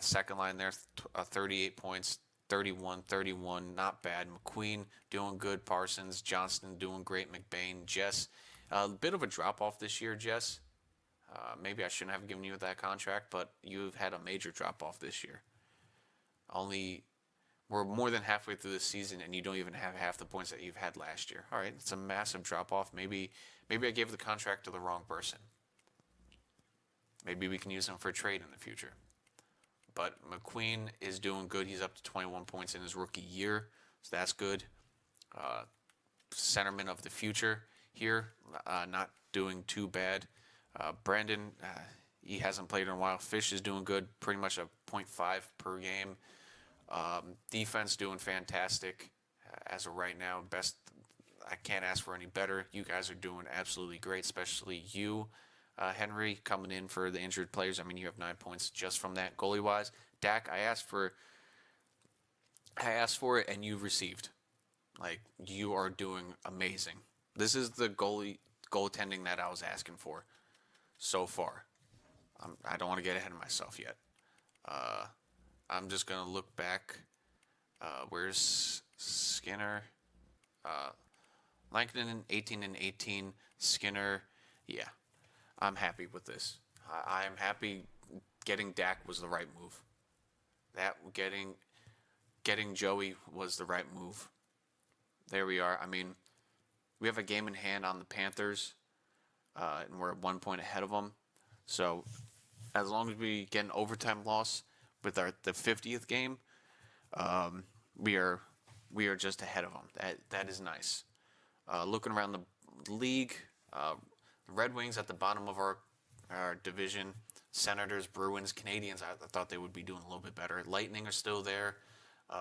second line there. 38 points. 31, not bad. McQueen doing good. Parsons, Johnston doing great. McBain, Jess, a bit of a drop off this year, Jess. Maybe I shouldn't have given you that contract, but you've had a major drop off this year. We're more than halfway through the season, and you don't even have half the points that you've had last year. All right, it's a massive drop off. Maybe I gave the contract to the wrong person. Maybe we can use him for a trade in the future. But McQueen is doing good. He's up to 21 points in his rookie year, so that's good. Centerman of the future here, not doing too bad. Brandon, he hasn't played in a while. Fish is doing good, pretty much a 0.5 per game. Defense doing fantastic as of right now. Best, I can't ask for any better. You guys are doing absolutely great, especially you. Henry coming in for the injured players. I mean, you have 9 points just from that. Goalie wise, Dak, I asked for it and you received. Like, you are doing amazing. This is the goaltending that I was asking for so far. I don't want to get ahead of myself yet. I'm just going to look back. Where's Skinner? Langdon 18 and 18. Skinner, yeah, I'm happy with this. I'm happy getting Dak was the right move. That getting Joey was the right move. There we are. I mean, we have a game in hand on the Panthers, and we're 1 point ahead of them. So as long as we get an overtime loss with the 50th game, we are just ahead of them. That is nice. Looking around the league, the Red Wings at the bottom of our division. Senators, Bruins, Canadians. I thought they would be doing a little bit better. Lightning are still there.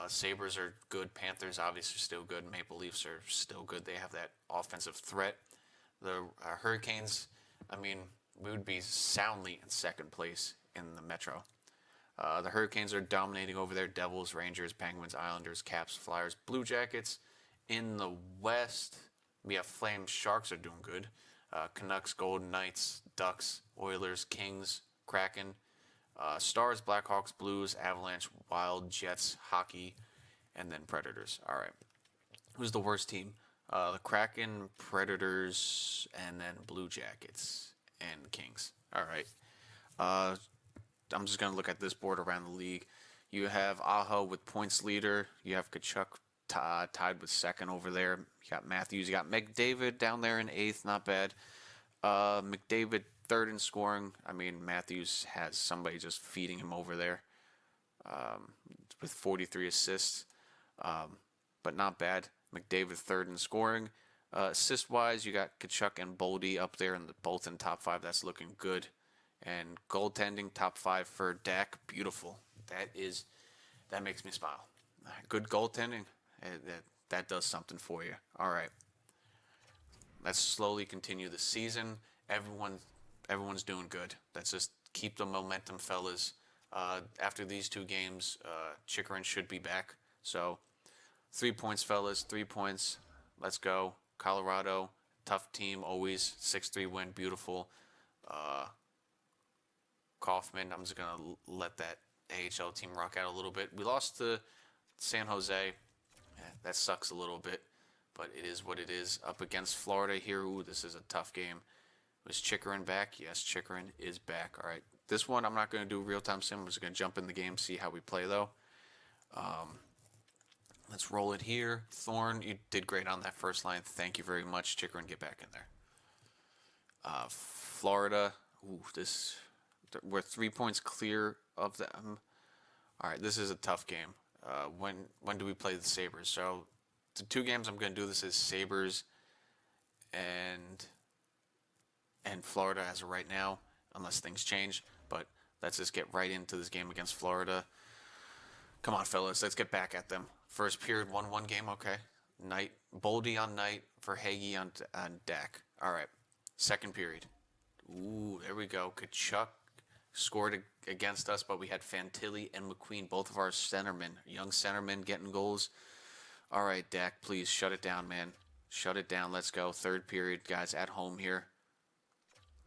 Sabres are good. Panthers obviously are still good. Maple Leafs are still good. They have that offensive threat. The Hurricanes, I mean, we would be soundly in second place in the Metro. The Hurricanes are dominating over there. Devils, Rangers, Penguins, Islanders, Caps, Flyers, Blue Jackets. In the West, we have Flames, Sharks are doing good. Canucks, Golden Knights, Ducks, Oilers, Kings, Kraken, Stars, Blackhawks, Blues, Avalanche, Wild, Jets, Hockey, and then Predators. All right. Who's the worst team? The Kraken, Predators, and then Blue Jackets and Kings. All right. I'm just going to look at this board around the league. You have Aho with points leader. You have Kachuk tied with second over there. You got Matthews. You got McDavid down there in eighth. Not bad. McDavid third in scoring. I mean, Matthews has somebody just feeding him over there with 43 assists. But not bad. McDavid third in scoring. Assist-wise, you got Kachuk and Boldy up there, and both in top five. That's looking good. And goaltending, top five for Dak. Beautiful. That makes me smile. Good goaltending. That does something for you. All right. Let's slowly continue the season. Everyone's doing good. Let's just keep the momentum, fellas. After these two games, Chikrin should be back. So 3 points, fellas. 3 points. Let's go. Colorado, tough team always. 6-3 win. Beautiful. Kaufman, I'm just going to let that AHL team rock out a little bit. We lost to San Jose. That sucks a little bit, but it is what it is. Up against Florida here. Ooh, this is a tough game. Was Chikrin back? Yes, Chikrin is back. All right. This one, I'm not going to do real-time sim. I'm just going to jump in the game, see how we play, though. Let's roll it here. Thorne, you did great on that first line. Thank you very much. Chikrin, get back in there. Florida. Ooh, we're 3 points clear of them. All right, this is a tough game. When do we play the Sabres? So the two games I'm going to do this is Sabres and Florida as of right now, unless things change. But let's just get right into this game against Florida. Come on, fellas, let's get back at them. First period, 1-1 game, okay. Knight, Boldy on Knight, Verhage on Dak. All right, second period. Ooh, there we go. Kachuk scored against us, but we had Fantilli and McQueen, both of our centermen, young centermen getting goals. All right, Dak, please shut it down, man. Shut it down. Let's go. Third period, guys, at home here.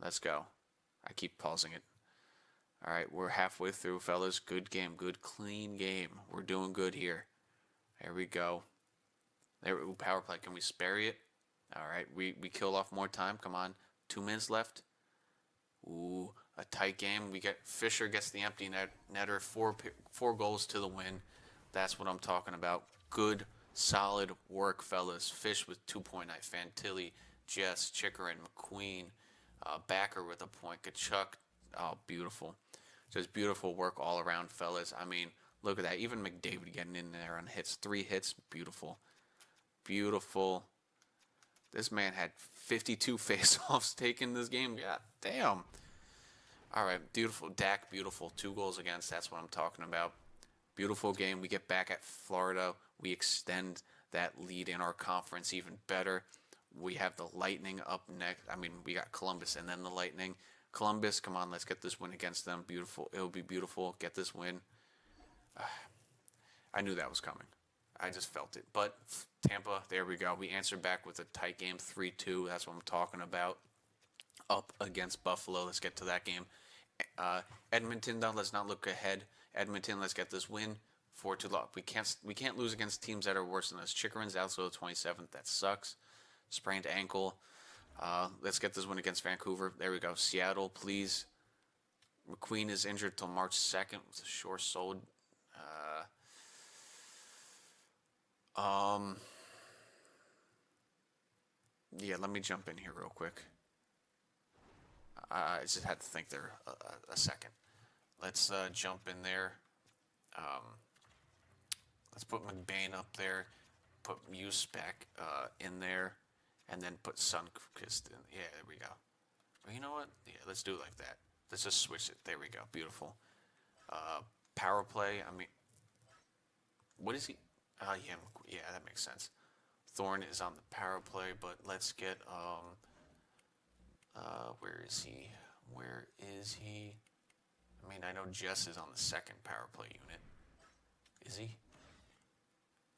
Let's go. I keep pausing it. All right, we're halfway through, fellas. Good game. Good, clean game. We're doing good here. There we go. Ooh, power play. Can we spare it? All right, we kill off more time. Come on. 2 minutes left. Ooh, a tight game. Fisher gets the empty netter. Four goals to the win. That's what I'm talking about. Good, solid work, fellas. Fish with 2-point night. Fantilli, Jess, Chikrin, McQueen, Backer with a point. Kachuk. Oh, beautiful. Just beautiful work all around, fellas. I mean, look at that. Even McDavid getting in there on hits. 3 hits. Beautiful. Beautiful. This man had 52 face-offs taken this game. God damn. All right, beautiful. Dak, beautiful. 2 goals against. That's what I'm talking about. Beautiful game. We get back at Florida. We extend that lead in our conference even better. We have the Lightning up next. I mean, we got Columbus and then the Lightning. Columbus, come on, let's get this win against them. Beautiful. It'll be beautiful. Get this win. I knew that was coming. I just felt it. But Tampa, there we go. We answered back with a tight game, 3-2. That's what I'm talking about. Up against Buffalo. Let's get to that game. Edmonton, though, let's not look ahead. Edmonton, let's get this win. 4-2 loss. We can't lose against teams that are worse than us. Chikrin's out till the 27th. That sucks. Sprained ankle. Let's get this win against Vancouver. There we go. Seattle, please. McQueen is injured till March 2nd with a short sold. Yeah, let me jump in here real quick. I just had to think there a second. Let's jump in there. Let's put McBain up there. Put Muse back in there. And then put Sundqvist in. Yeah, there we go. Well, you know what? Yeah, let's do it like that. Let's just switch it. There we go. Beautiful. Power play. I mean, what is he? Yeah, that makes sense. Thorne is on the power play, but let's get where is he? Where is he? I mean, I know Jess is on the second power play unit. Is he?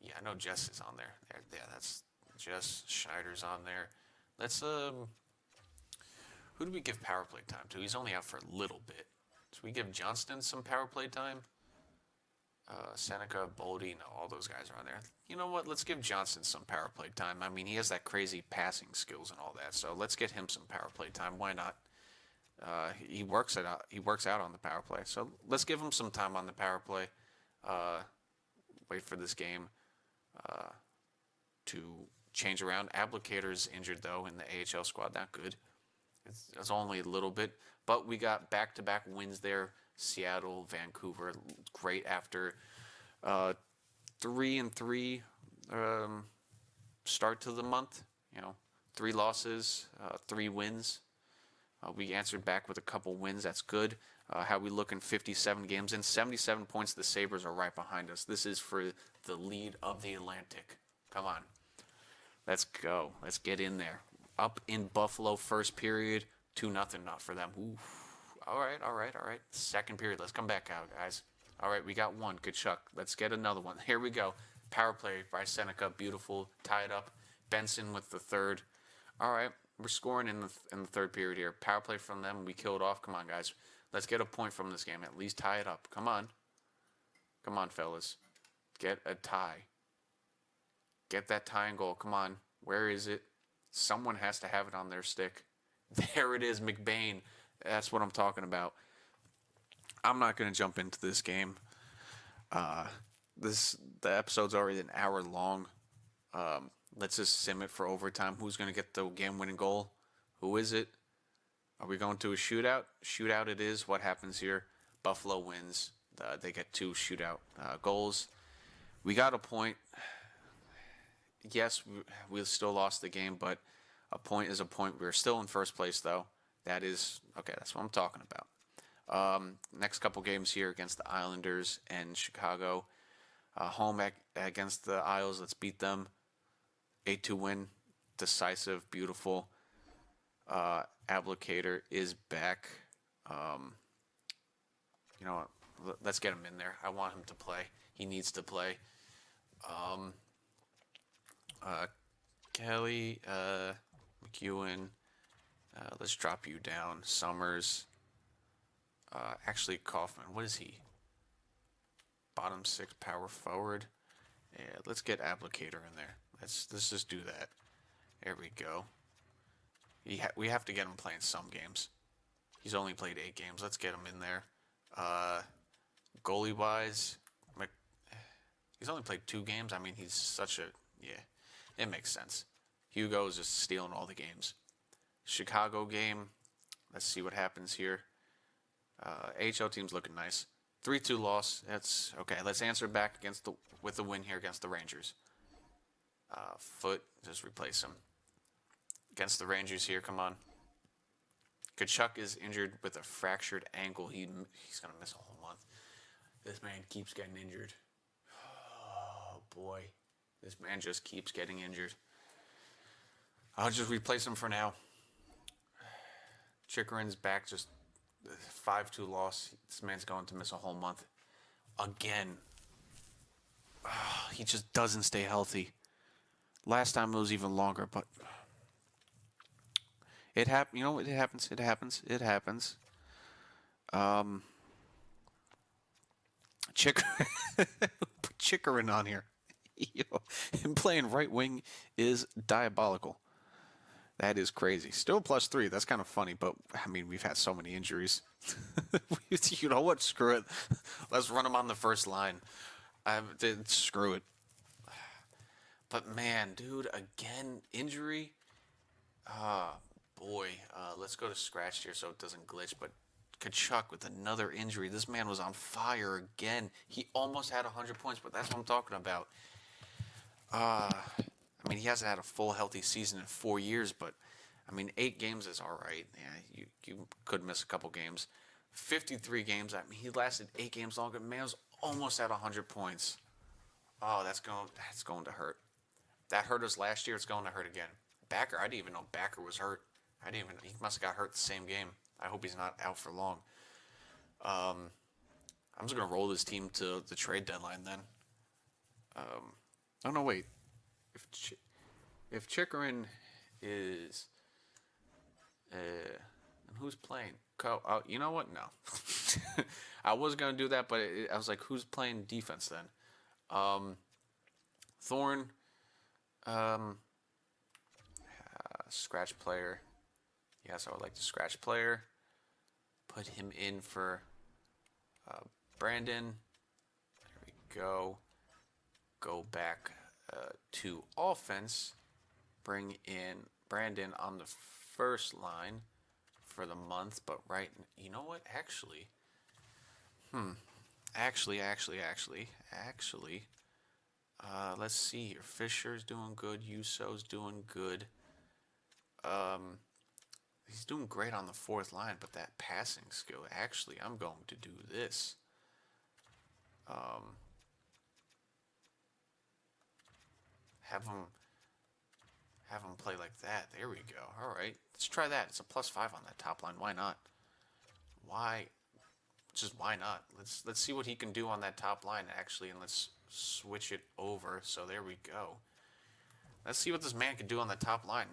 Yeah, I know Jess is on there. Yeah, that's Jess. Schneider's on there. Let's who do we give power play time to? He's only out for a little bit. Should we give Johnston some power play time? Seneca, Boldy, no, all those guys are on there. You know what? Let's give Johnston some power play time. I mean, he has that crazy passing skills and all that, so let's get him some power play time. Why not? He works out. He works out on the power play, so let's give him some time on the power play. Wait for this game to change around. Applicator's injured though in the AHL squad. Not good. It's only a little bit, but we got back-to-back wins there. Seattle, Vancouver, great after 3-3 start to the month. 3 losses, 3 wins. We answered back with a couple wins. That's good. How we look in 57 games and 77 points. The Sabres are right behind us. This is for the lead of the Atlantic. Come on. Let's go. Let's get in there. Up in Buffalo, first period, 2-0, not for them. Oof. All right. Second period. Let's come back out, guys. All right, we got one. Good chuck. Let's get another one. Here we go. Power play by Seneca. Beautiful. Tied up. Benson with the third. All right, we're scoring in the third period here. Power play from them. We killed off. Come on, guys. Let's get a point from this game. At least tie it up. Come on. Come on, fellas. Get a tie. Get that tying goal. Come on. Where is it? Someone has to have it on their stick. There it is, McBain. That's what I'm talking about. I'm not going to jump into this game. The episode's already an hour long. Let's just sim it for overtime. Who's going to get the game-winning goal? Who is it? Are we going to a shootout? Shootout it is. What happens here? Buffalo wins. They get 2 shootout goals. We got a point. Yes, we still lost the game, but a point is a point. We're still in first place, though. That is, okay, that's what I'm talking about. Next couple games here against the Islanders and Chicago. Home against the Isles, let's beat them. 8-2 win, decisive, beautiful. Applicator is back. You know what, let's get him in there. I want him to play. He needs to play. Kelly, McEwen, let's drop you down. Summers, actually Kaufman, what is he? Bottom 6 power forward. Yeah, let's get Applicator in there. Let's just do that. There we go. We have to get him playing some games. He's only played 8 games. Let's get him in there. Goalie wise, he's only played 2 games. I mean, he's such a, yeah, it makes sense. Hugo is just stealing all the games. Chicago game, let's see what happens here. AHL team's looking nice. 3-2 loss. That's okay. Let's answer back with the win here against the Rangers. Foot, just replace him. Against the Rangers here, come on. Kachuk is injured with a fractured ankle. He's going to miss a whole month. This man keeps getting injured. Oh, boy. This man just keeps getting injured. I'll just replace him for now. Chikrin's back, just 5-2 loss. This man's going to miss a whole month. Again. He just doesn't stay healthy. Last time it was even longer, but it happened. You know what? It happens. Um, Chick put Chikrin on here. Yo, him playing right wing is diabolical. That is crazy. Still +3. That's kind of funny, but I mean, we've had so many injuries. You know what? Screw it. Let's run him on the first line. Screw it. But man, dude, again, injury. Ah, boy. Let's go to scratch here so it doesn't glitch. But Kachuk with another injury. This man was on fire again. He almost had 100 points, but that's what I'm talking about. I mean, he hasn't had a full healthy season in 4 years, but I mean, 8 games is all right. Yeah, you could miss a couple games. 53 games. I mean, he lasted 8 games longer. Man was almost at 100 points. Oh, that's going to hurt. That hurt us last year. It's going to hurt again. Backer, I didn't even know Backer was hurt. He must have got hurt the same game. I hope he's not out for long. I'm just gonna roll this team to the trade deadline then. Oh no, wait. If Chikrin is, and who's playing? You know what? No, I was gonna do that, but I was like, who's playing defense then? Thorne, scratch player. Yes, I would like to scratch player. Put him in for Brandon. There we go. Go back to offense. Bring in Brandon on the first line for the month. But you know what? Actually, let's see here. Fisher's doing good. Uso's doing good. He's doing great on the fourth line, but that passing skill. Actually, I'm going to do this. Have him play like that. There we go. All right, let's try that. It's a +5 on that top line. Why not? Why? Just why not? Let's see what he can do on that top line actually, and let's switch it over. So there we go. Let's see what this man can do on the top line.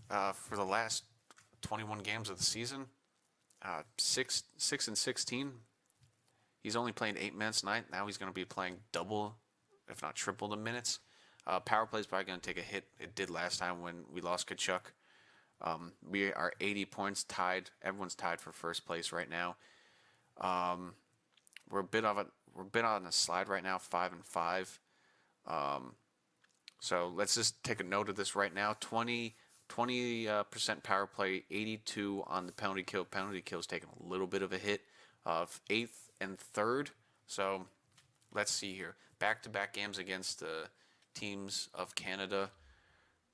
For the last 21 games of the season, 6-16. He's only playing 8 minutes tonight. Now he's going to be playing double, if not triple, the minutes. Power play is probably going to take a hit. It did last time when we lost Kachuk. We are 80 points tied. Everyone's tied for first place right now. We're a bit on a slide right now, 5-5. So let's just take a note of this right now. 20% power play, 82 on the penalty kill. Penalty kill's taking a little bit of a hit of 8th and 3rd. So let's see here. Back-to-back games against the teams of Canada.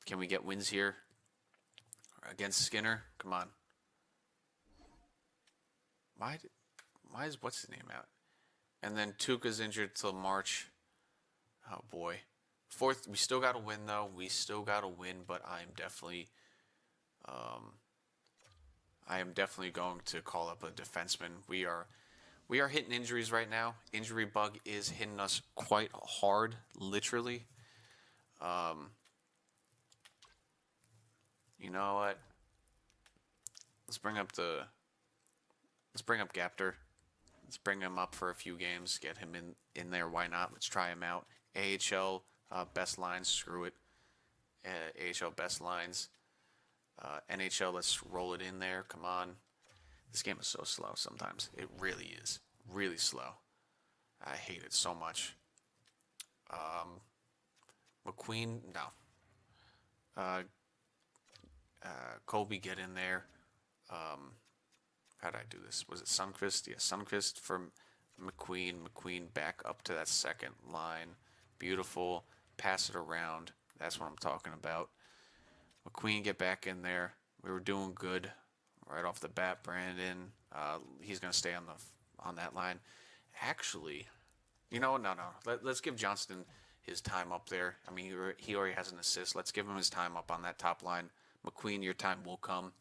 Can we get wins here? Against Skinner? Come on. Why is what's his name out? And then Tuukka's injured till March. Oh boy. 4th, we still got to win though. We still got to win, but I am definitely going to call up a defenseman. We are hitting injuries right now. Injury bug is hitting us quite hard, literally. You know what? Let's bring up Gapter. Let's bring him up for a few games. Get him in there. Why not? Let's try him out. AHL best lines. Screw it. AHL best lines. NHL. Let's roll it in there. Come on. This game is so slow sometimes. It really is. Really slow. I hate it so much. McQueen, no. Colby, get in there. How did I do this? Was it Sundqvist? Yeah, Sundqvist for McQueen. McQueen back up to that second line. Beautiful. Pass it around. That's what I'm talking about. McQueen, get back in there. We were doing good right off the bat. Brandon, he's going to stay on that line. Actually, no. Let's give Johnston his time up there. I mean, he already has an assist. Let's give him his time up on that top line. McQueen, your time will come.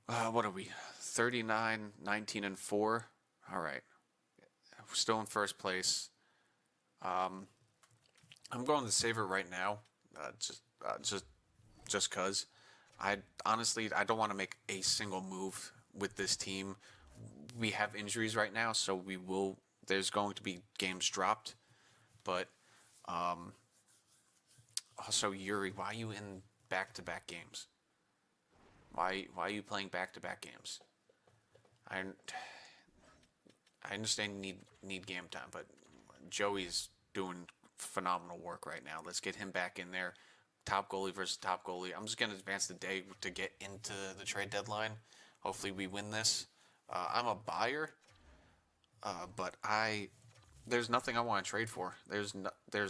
What are we? 39, 19, and 4. All right. We're still in first place. I'm going to save it right now. Just cause. I honestly, I don't want to make a single move with this team. We have injuries right now, so we will. There's going to be games dropped, but also Yuri, why are you in back-to-back games? Why are you playing back-to-back games? I I understand you need game time, but Joey's doing phenomenal work right now. Let's get him back in there. Top goalie versus top goalie. I'm just gonna advance the day to get into the trade deadline. Hopefully, we win this. I'm a buyer, but there's nothing I want to trade for. There's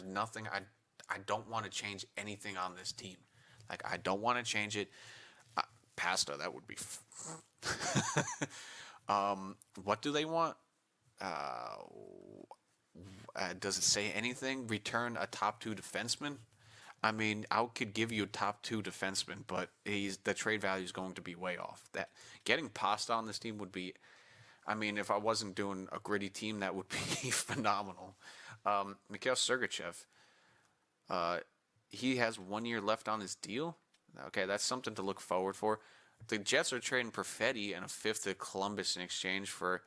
nothing I don't want to change anything on this team. Like I don't want to change it. Pasta, that would be. What do they want? Does it say anything? Return a top two defenseman. I mean, I could give you a top two defenseman, but the trade value is going to be way off. That getting Pasta on this team would be. I mean, if I wasn't doing a gritty team, that would be phenomenal. Mikhail Sergachev, he has 1 year left on his deal. Okay, that's something to look forward for. The Jets are trading Perfetti and a fifth to Columbus in exchange for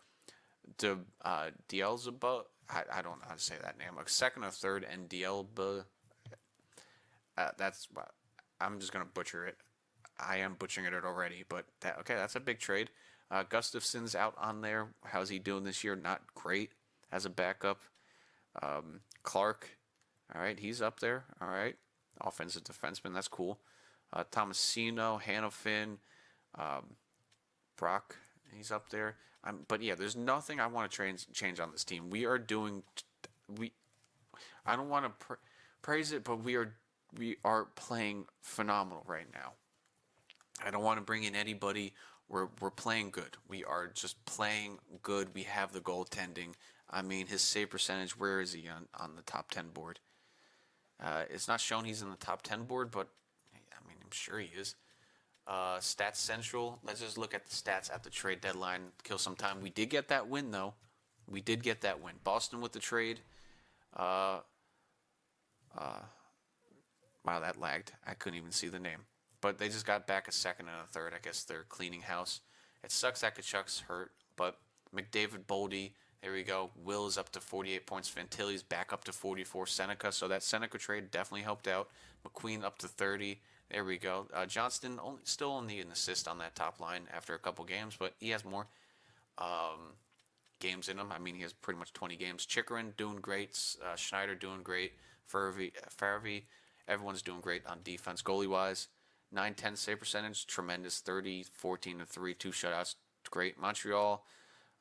Dielzaba. I don't know how to say that name. A second or third and Dielba. That's I'm just gonna butcher it. I am butchering it already, but that's a big trade. Gustafson's out on there. How's he doing this year? Not great as a backup. Clark, all right, he's up there. All right, offensive defenseman, that's cool. Tomasino, Hanifin, Brock, he's up there. But yeah, there's nothing I want to change on this team. We are doing, I don't want to praise it, but we are playing phenomenal right now. I don't want to bring in anybody. We're playing good. We are just playing good. We have the goaltending. I mean, his save percentage, where is he on the top 10 board? It's not shown he's in the top 10 board, but I mean, I'm sure he is. Stats Central. Let's just look at the stats at the trade deadline. Kill some time. We did get that win, though. We did get that win. Boston with the trade. Wow, that lagged. I couldn't even see the name. But they just got back a second and a third. I guess they're cleaning house. It sucks that Kachuk's hurt, but McDavid, Boldy, there we go. Will is up to 48 points. Fantilli's back up to 44. Seneca, so that Seneca trade definitely helped out. McQueen up to 30. There we go. Johnston still only an assist on that top line after a couple games, but he has more games in him. I mean, he has pretty much 20 games. Chikrin doing great. Schneider doing great. Farvey, everyone's doing great on defense. Goalie-wise, 9-10 save percentage, tremendous. 30, 14 to 3, 2 shutouts, great. Montreal,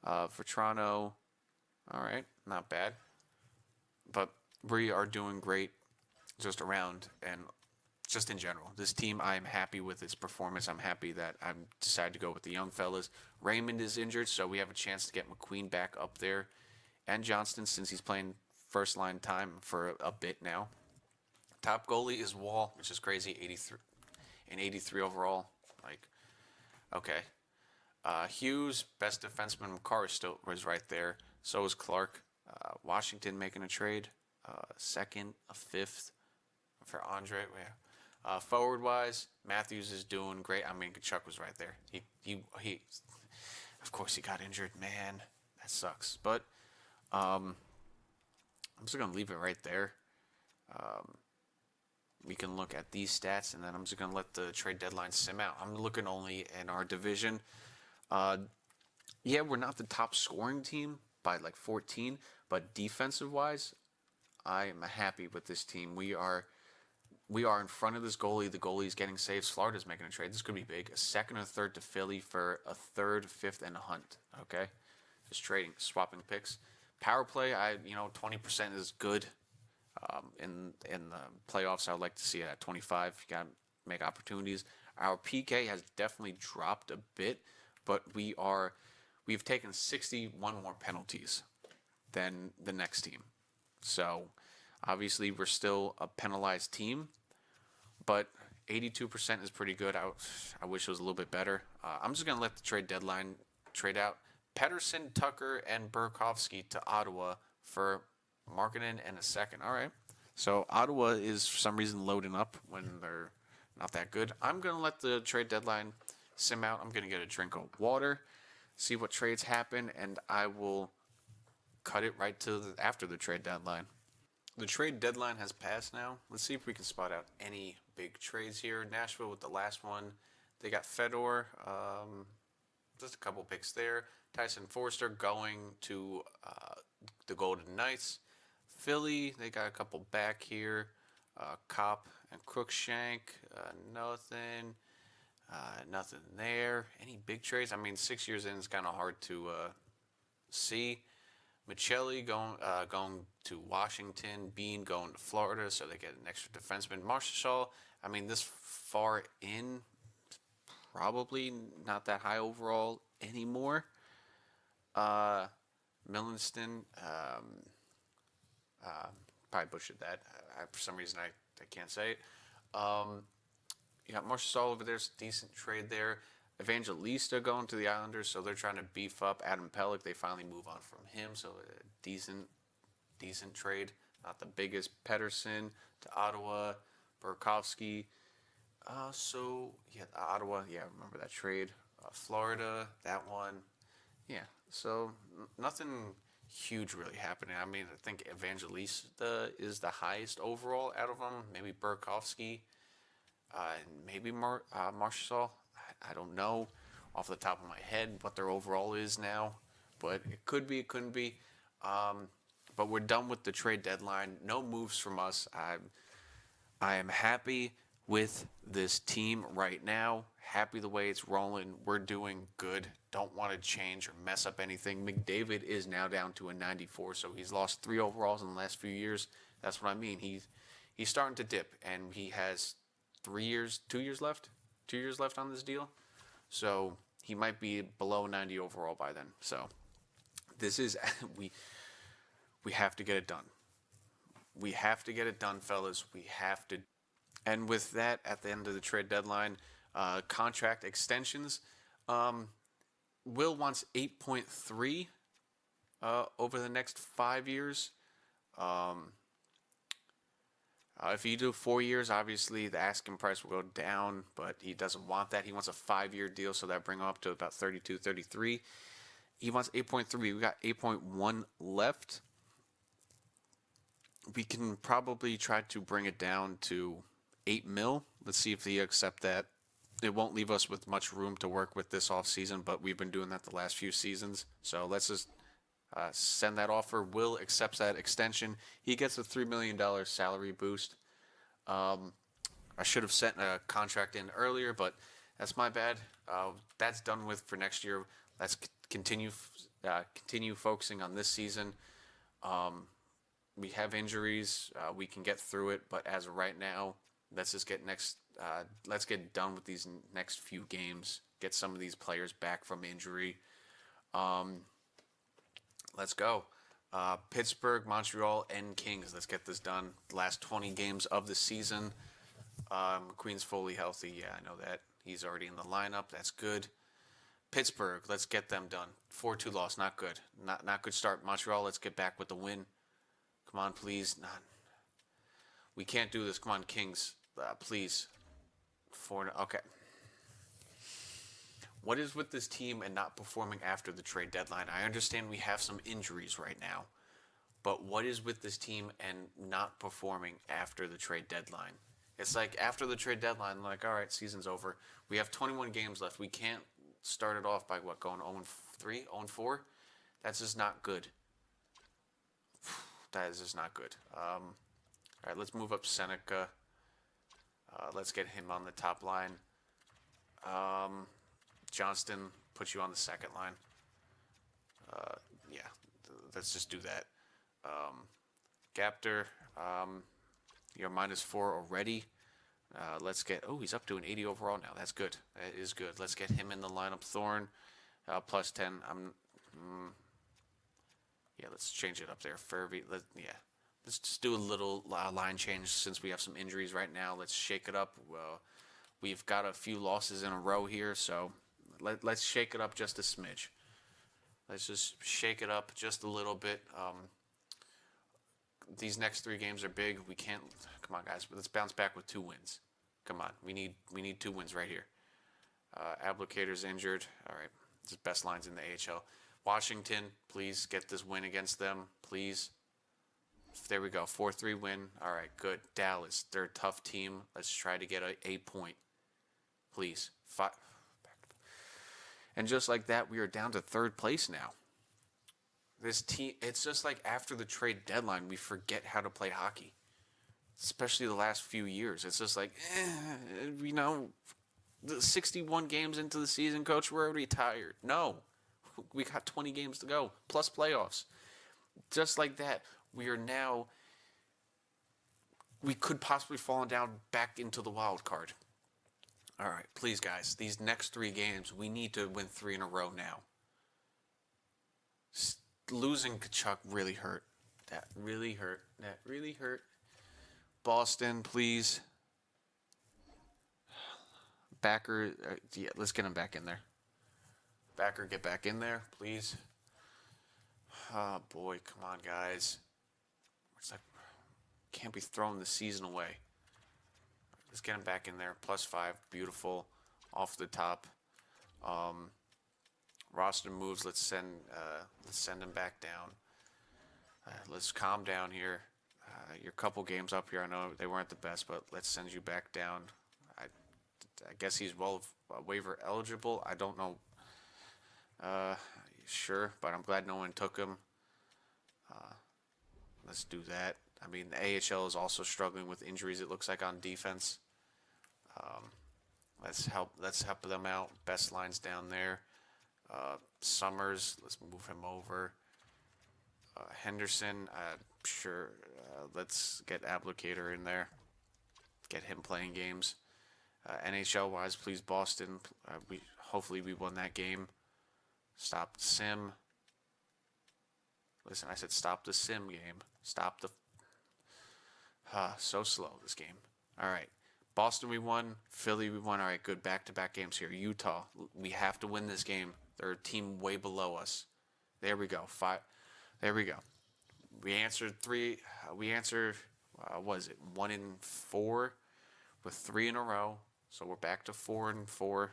for Toronto, all right, not bad. But we are doing great just around and just in general. This team, I am happy with its performance. I'm happy that I decided to go with the young fellas. Raymond is injured, so we have a chance to get McQueen back up there. And Johnston, since he's playing first line time for a bit now. Top goalie is Wall, which is crazy, 83 and 83 overall. Like, okay. Hughes, best defenseman. McCarr still was right there. So is Clark. Washington making a trade. Second, a fifth for Andre. Forward wise, Matthews is doing great. I mean, Kachuk was right there. He of course he got injured. Man, that sucks. But I'm just gonna leave it right there. We can look at these stats, and then I'm just gonna let the trade deadline sim out. I'm looking only in our division. Yeah, we're not the top scoring team by like 14, but defensive wise, I am happy with this team. We are in front of this goalie. The goalie is getting saves. Florida's making a trade. This could be big. A second or third to Philly for a third, fifth, and a Hunt. Okay, just trading, swapping picks. Power play, 20% is good. In the playoffs, I would like to see it at 25. You got to make opportunities. Our PK has definitely dropped a bit, but we've taken 61 more penalties than the next team. So obviously we're still a penalized team, but 82% is pretty good. I wish it was a little bit better. I'm just going to let the trade deadline trade out. Pedersen, Tucker, and Burakovsky to Ottawa for Markkanen and a second. All right. So Ottawa is for some reason loading up when they're not that good. I'm going to let the trade deadline sim out. I'm going to get a drink of water, see what trades happen, and I will cut it right to after the trade deadline. The trade deadline has passed now. Let's see if we can spot out any big trades here. Nashville with the last one. They got Fedor. Just a couple picks there. Tyson Forster going to the Golden Knights. Philly, they got a couple back here. Kopp and Crookshank. Nothing. Nothing there. Any big trades? I mean, 6 years in is kind of hard to see. Michelli going to Washington. Bean going to Florida, so they get an extra defenseman. Marshall, I mean, this far in, probably not that high overall anymore. Millinston, probably butchered that. For some reason, I can't say it. You got Marshall over there, it's a decent trade there. Evangelista going to the Islanders, so they're trying to beef up Adam Pelech. They finally move on from him, so a decent trade. Not the biggest. Pedersen to Ottawa. Burakovsky. Ottawa. Yeah, I remember that trade. Florida, that one. Yeah, so nothing huge really happening. I mean, I think Evangelista is the highest overall out of them. Maybe Burakovsky. And maybe Marshall. I don't know off the top of my head what their overall is now, but it could be, it couldn't be. But we're done with the trade deadline. No moves from us. I am happy with this team right now. Happy the way it's rolling. We're doing good. Don't want to change or mess up anything. McDavid is now down to a 94, so he's lost 3 overalls in the last few years. That's what I mean. He's starting to dip, and he has 2 years left on this deal. So he might be below 90 overall by then. So this is, we have to get it done. We have to get it done, fellas. We have to. And with that, at the end of the trade deadline, contract extensions. Will wants 8.3 over the next 5 years. If you do 4 years, obviously the asking price will go down, but he doesn't want that. He wants a 5-year deal, so that bring him up to about 32, 33. He wants 8.3. We got 8.1 left. We can probably try to bring it down to 8 mil. Let's see if he accept that. It won't leave us with much room to work with this offseason, but we've been doing that the last few seasons. So let's just send that offer. Will accepts that extension. He gets a $3 million salary boost. I should have sent a contract in earlier, but that's my bad. That's done with for next year. Let's continue focusing on this season. We have injuries. We can get through it, but as of right now, let's just get let's get done with these next few games. Get some of these players back from injury. Let's go. Pittsburgh, Montreal, and Kings. Let's get this done. The last 20 games of the season. McQueen's fully healthy. Yeah, I know that. He's already in the lineup. That's good. Pittsburgh, let's get them done. 4-2 loss, not good. Not good start. Montreal, let's get back with the win. Come on, please. We can't do this. Come on, Kings. Please. Okay. What is with this team and not performing after the trade deadline? I understand we have some injuries right now, but what is with this team and not performing after the trade deadline? It's like after the trade deadline, like, all right, season's over. We have 21 games left. We can't start it off by going 0-3, 0-4? That's just not good. That is just not good. All right, let's move up Seneca. Let's get him on the top line. Johnston, put you on the second line. Yeah, let's just do that. Gapter, you're -4 already. Let's get, he's up to an 80 overall now. That's good. That is good. Let's get him in the lineup. Thorne, +10. Yeah, let's change it up there. Furby, let's just do a little line change since we have some injuries right now. Let's shake it up. We've got a few losses in a row here, so let's shake it up just a smidge. Let's just shake it up just a little bit. These next 3 games are big. We can't. Come on, guys. Let's bounce back with 2 wins. Come on, we need 2 wins right here. Applicator's injured. All right, this is best lines in the AHL. Washington, please get this win against them, please. There we go, 4-3 win. All right, good. Dallas, they're a tough team. Let's try to get a point, please. And just like that, we are down to 3rd place now. This team, it's just like after the trade deadline, we forget how to play hockey. Especially the last few years. It's just like, the 61 games into the season, coach, we're already tired. No, we got 20 games to go, plus playoffs. Just like that, we could possibly fall down back into the wild card. All right, please, guys, these next 3 games, we need to win 3 in a row now. Losing Kachuk really hurt. That really hurt. Boston, please. Backer, let's get him back in there. Backer, get back in there, please. Oh, boy, come on, guys. It's like, can't be throwing the season away. Let's get him back in there. +5, beautiful, off the top. Roster moves. Let's send him back down. Let's calm down here. Your couple games up here, I know they weren't the best, but let's send you back down. I guess he's waiver eligible. I don't know. Sure, but I'm glad no one took him. Let's do that. I mean, the AHL is also struggling with injuries, it looks like, on defense. Let's help them out. Best lines down there. Summers, let's move him over. Henderson, sure. Let's get Applicator in there. Get him playing games. NHL wise, please, Boston. Hopefully we won that game. Stop the sim. Listen, I said stop the sim game. Stop the. So slow this game. All right, Boston we won. Philly we won. All right, good back-to-back games here. Utah, we have to win this game. They're a team way below us. There we go. 5. There we go. We answered 3. We answered, what is it, 1 in 4 with 3 in a row. So we're back to 4 and 4.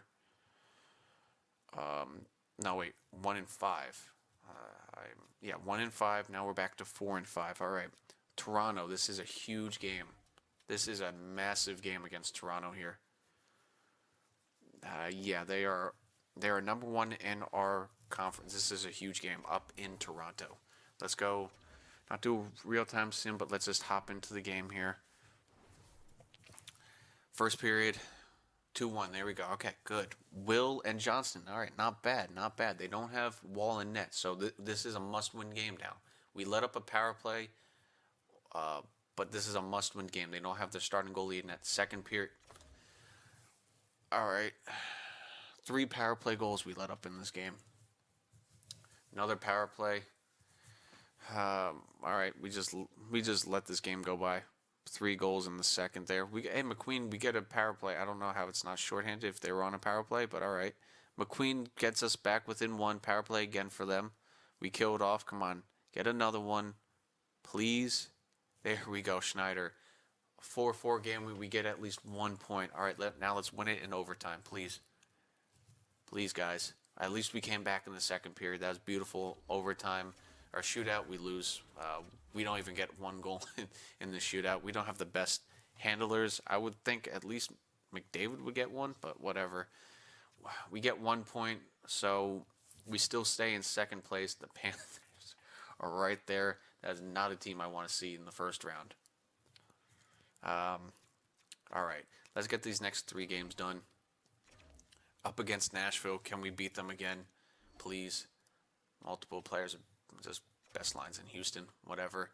No, wait, 1 in 5. 1 in 5. Now we're back to 4 and 5. All right. Toronto, this is a huge game. This is a massive game against Toronto here. They are number 1 in our conference. This is a huge game up in Toronto. Let's go. Not do real-time sim, but let's just hop into the game here. First period, 2-1. There we go. Okay, good. Will and Johnston. All right, not bad. They don't have Wall and net, so this is a must-win game now. We let up a power play, but this is a must-win game. They don't have their starting goalie in that second period. All right. 3 power play goals we let up in this game. Another power play. All right, we just let this game go by. 3 goals in the second there. Hey, McQueen, we get a power play. I don't know how it's not shorthanded if they were on a power play, but all right. McQueen gets us back within 1. Power play again for them. We killed off. Come on, get another one, please. There we go, Schneider. 4-4 game. We get at least 1 point. All right, now let's win it in overtime, please. Please, guys. At least we came back in the second period. That was beautiful. Overtime. Our shootout, we lose. We don't even get 1 goal in the shootout. We don't have the best handlers. I would think at least McDavid would get 1, but whatever. We get 1 point, so we still stay in second place. The Panthers are right there. That is not a team I want to see in the first round. All right, let's get these next 3 games done. Up against Nashville, can we beat them again, please? Multiple players, just best lines in Houston, whatever.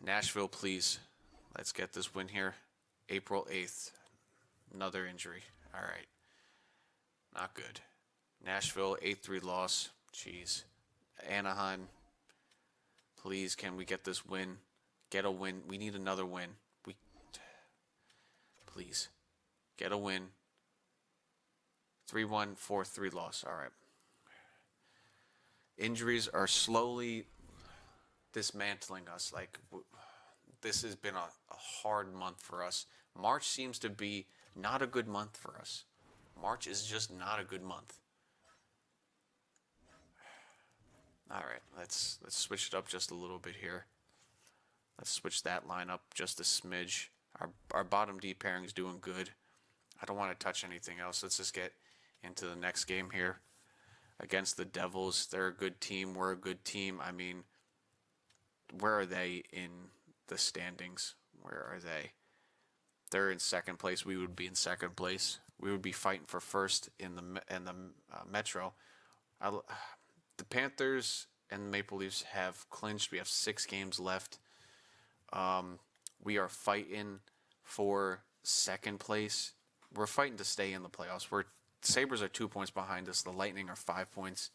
Nashville, please. Let's get this win here. April 8th, another injury. All right, not good. Nashville, 8-3 loss. Jeez. Anaheim, please, can we get this win? Get a win. We need another win. Please, get a win. 3-1, 4-3 loss. All right. Injuries are slowly dismantling us. Like, this has been a hard month for us. March seems to be not a good month for us. March is just not a good month. All right, let's switch it up just a little bit here. Let's switch that line up just a smidge. Our bottom D pairing is doing good. I don't want to touch anything else. Let's just get into the next game here against the Devils. They're a good team. We're a good team. I mean, where are they in the standings? Where are they? They're in second place. We would be in second place. We would be fighting for first in the Metro. The Panthers and the Maple Leafs have clinched. We have 6 games left. We are fighting for second place. We're fighting to stay in the playoffs. Sabres are 2 points behind us. The Lightning are 5 points.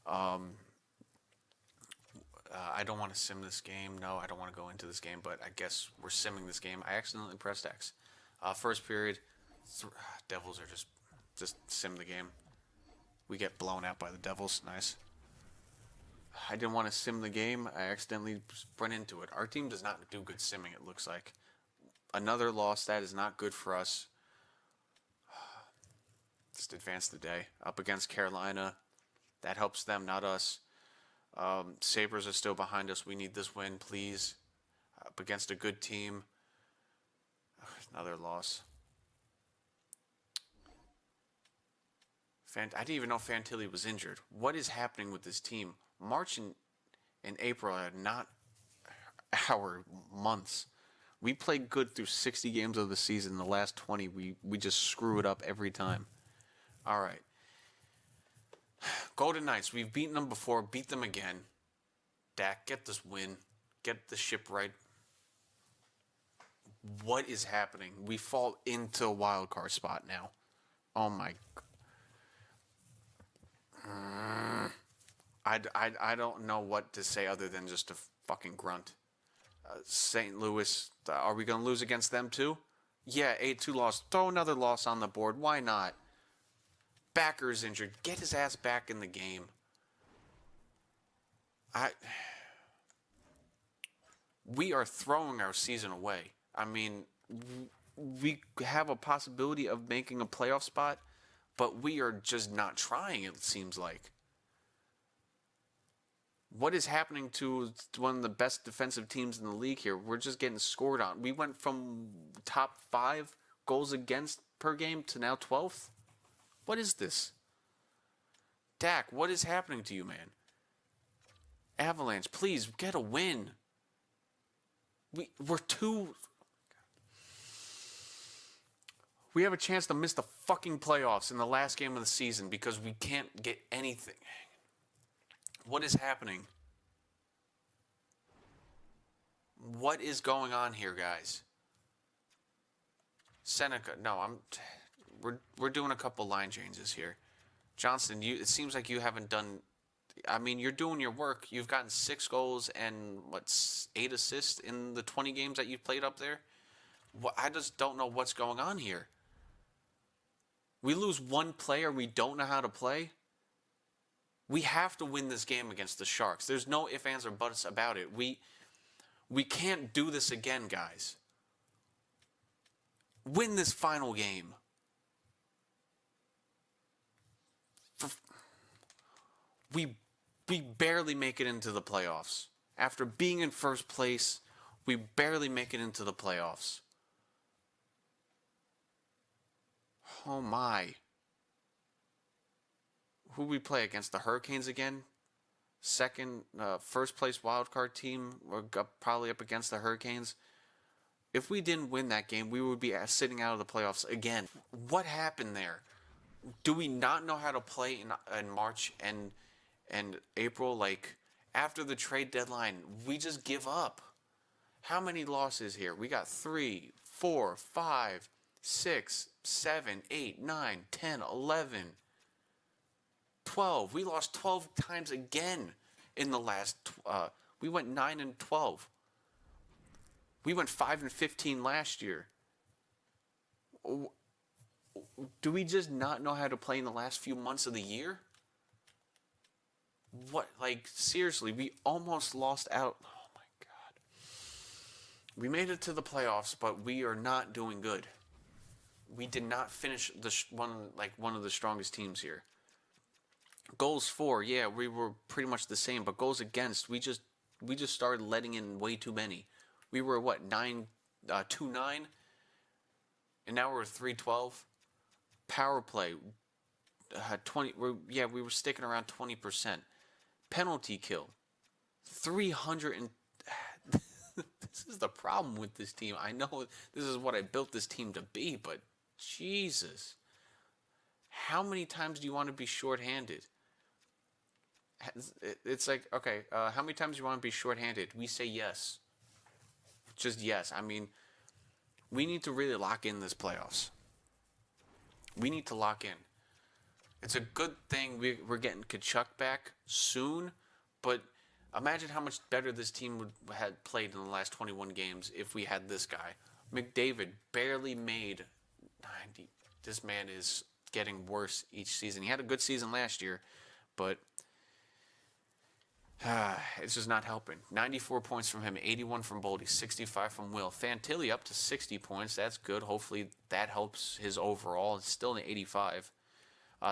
I don't want to sim this game. No, I don't want to go into this game, but I guess we're simming this game. I accidentally pressed X. First period, Devils are just sim the game. We get blown out by the Devils. Nice. I didn't want to sim the game. I accidentally went into it. Our team does not do good simming, it looks like. Another loss. That is not good for us. Just advance the day. Up against Carolina. That helps them, not us. Sabres are still behind us. We need this win, please. Up against a good team. Another loss. I didn't even know Fantilli was injured. What is happening with this team? March and April are not our months. We played good through 60 games of the season. The last 20, we just screw it up every time. All right. Golden Knights, we've beaten them before, beat them again. Dak, get this win. Get the ship right. What is happening? We fall into a wild card spot now. Oh my God. I don't know what to say other than just a fucking grunt. St. Louis, are we going to lose against them too? Yeah, 8-2 loss. Throw another loss on the board. Why not? Backer's injured. Get his ass back in the game. We are throwing our season away. I mean, we have a possibility of making a playoff spot, but we are just not trying, it seems like. What is happening to one of the best defensive teams in the league here? We're just getting scored on. We went from top 5 goals against per game to now 12th. What is this? Dak, what is happening to you, man? Avalanche, please get a win. We're too... We have a chance to miss the fucking playoffs in the last game of the season because we can't get anything. What is happening? What is going on here, guys? Seneca, no, we're doing a couple line changes here. Johnston, it seems like you haven't done. I mean, you're doing your work. You've gotten 6 goals and 8 assists in the 20 games that you've played up there. I just don't know what's going on here. We lose one player. We don't know how to play. We have to win this game against the Sharks. There's no ifs, ands, or buts about it. We can't do this again, guys. Win this final game. We barely make it into the playoffs. After being in first place, we barely make it into the playoffs. Oh my. Who we play against? The Hurricanes again? First place wildcard team. We're probably up against the Hurricanes. If we didn't win that game, we would be sitting out of the playoffs again. What happened there? Do we not know how to play in March and April? Like, after the trade deadline, we just give up. How many losses here? We got 3, 4, 5, 6, 7, 8, 9, 10, 11, 12. We lost 12 times again in the last... we went 9-12. We went 5-15 last year. Do we just not know how to play in the last few months of the year? What? Like, seriously, we almost lost out. Oh, my God. We made it to the playoffs, but we are not doing good. We did not finish one of the strongest teams here. Goals for, yeah, we were pretty much the same, but goals against, we just started letting in way too many. We were what 2-9, and now we're 3-12. Power play, 20. We were sticking around 20%. Penalty kill, 300 and. This is the problem with this team. I know this is what I built this team to be, but Jesus, how many times do you want to be shorthanded? It's like, okay, how many times do you want to be shorthanded? We say yes. Just yes. I mean, we need to really lock in this playoffs. We need to lock in. It's a good thing we're getting Kachuk back soon, but imagine how much better this team would had played in the last 21 games if we had this guy. McDavid barely made 90. This man is getting worse each season. He had a good season last year, but it's just not helping. 94 points from him, 81 from Boldy, 65 from Will. Fantilli up to 60 points. That's good. Hopefully that helps his overall. It's still an 85.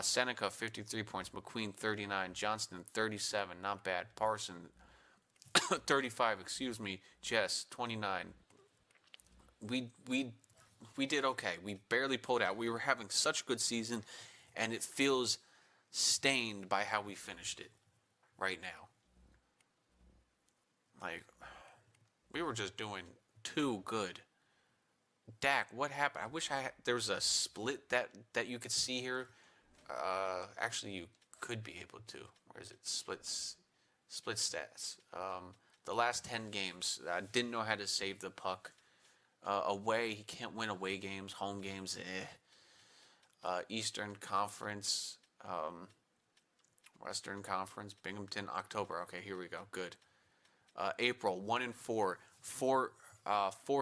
Seneca, 53 points. McQueen, 39. Johnston, 37. Not bad. Parson, 35. Excuse me. Jess, 29. We did okay. We barely pulled out. We were having such a good season, and it feels stained by how we finished it right now. Like, we were just doing too good. Dak, what happened? I wish there was a split that you could see here. Actually, you could be able to. Where is it? Split stats. The last 10 games, I didn't know how to save the puck. Away, he can't win away games. Home games, Eastern Conference, Western Conference, Binghamton, October. Okay, here we go. Good. April, 1-4, 4,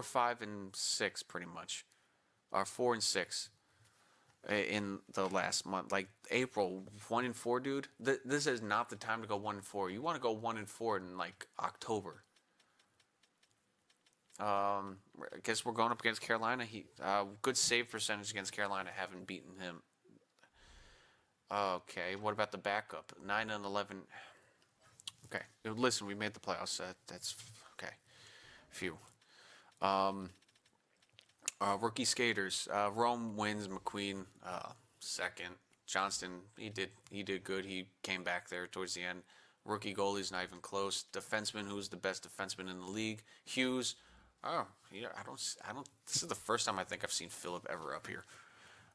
5 and 6, pretty much, or 4 and 6 in the last month. Like April, 1-4, dude. This is not the time to go 1-4. You want to go 1-4 in like October. I guess we're going up against Carolina. Good save percentage against Carolina. Haven't beaten him. Okay, what about the backup? 9-11. Okay, listen, we made the playoffs. That's okay. Phew. Rookie skaters. Rome wins. McQueen second. Johnston, he did good. He came back there towards the end. Rookie goalie's not even close. Defenseman, who's the best defenseman in the league? Hughes. Oh, yeah. I don't. This is the first time I think I've seen Phillip ever up here.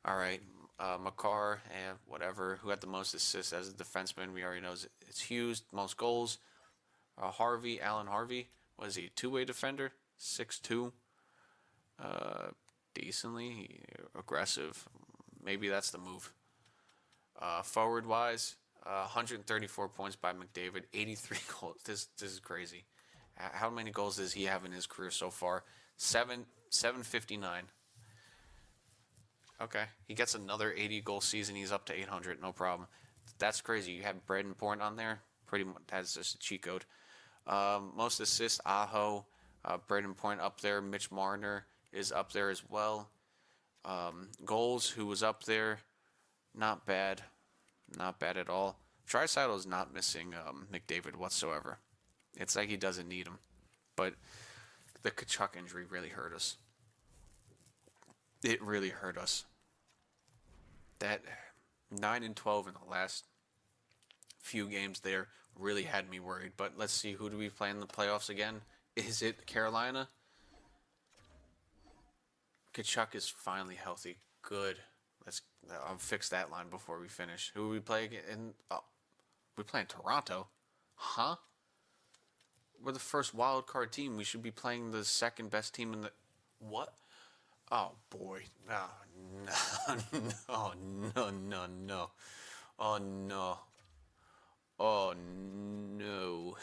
All right. McCarr and whatever. Who had the most assists as a defenseman? We already know it's Hughes. Most goals. Alan Harvey. Was he a two-way defender? 6'2". Decently aggressive. Maybe that's the move. Forward-wise, 134 points by McDavid. 83 goals. This is crazy. How many goals does he have in his career so far? 759. Okay, he gets another 80-goal season. He's up to 800, no problem. That's crazy. You have Braden Point on there. Pretty much, that's just a cheat code. Most assists, Aho, Braden Point up there. Mitch Marner is up there as well. Goals, who was up there, not bad at all. Draisaitl is not missing McDavid whatsoever. It's like he doesn't need him, but the Kachuk injury really hurt us. It really hurt us. That 9-12 in the last few games there really had me worried. But let's see, who do we play in the playoffs again? Is it Carolina? Kachuk is finally healthy. Good. I'll fix that line before we finish. Who we play again? We're playing Toronto. Huh? We're the first wild card team. We should be playing the second best team in the... What? Oh, boy. No. Oh, no. Oh, no. Oh, no.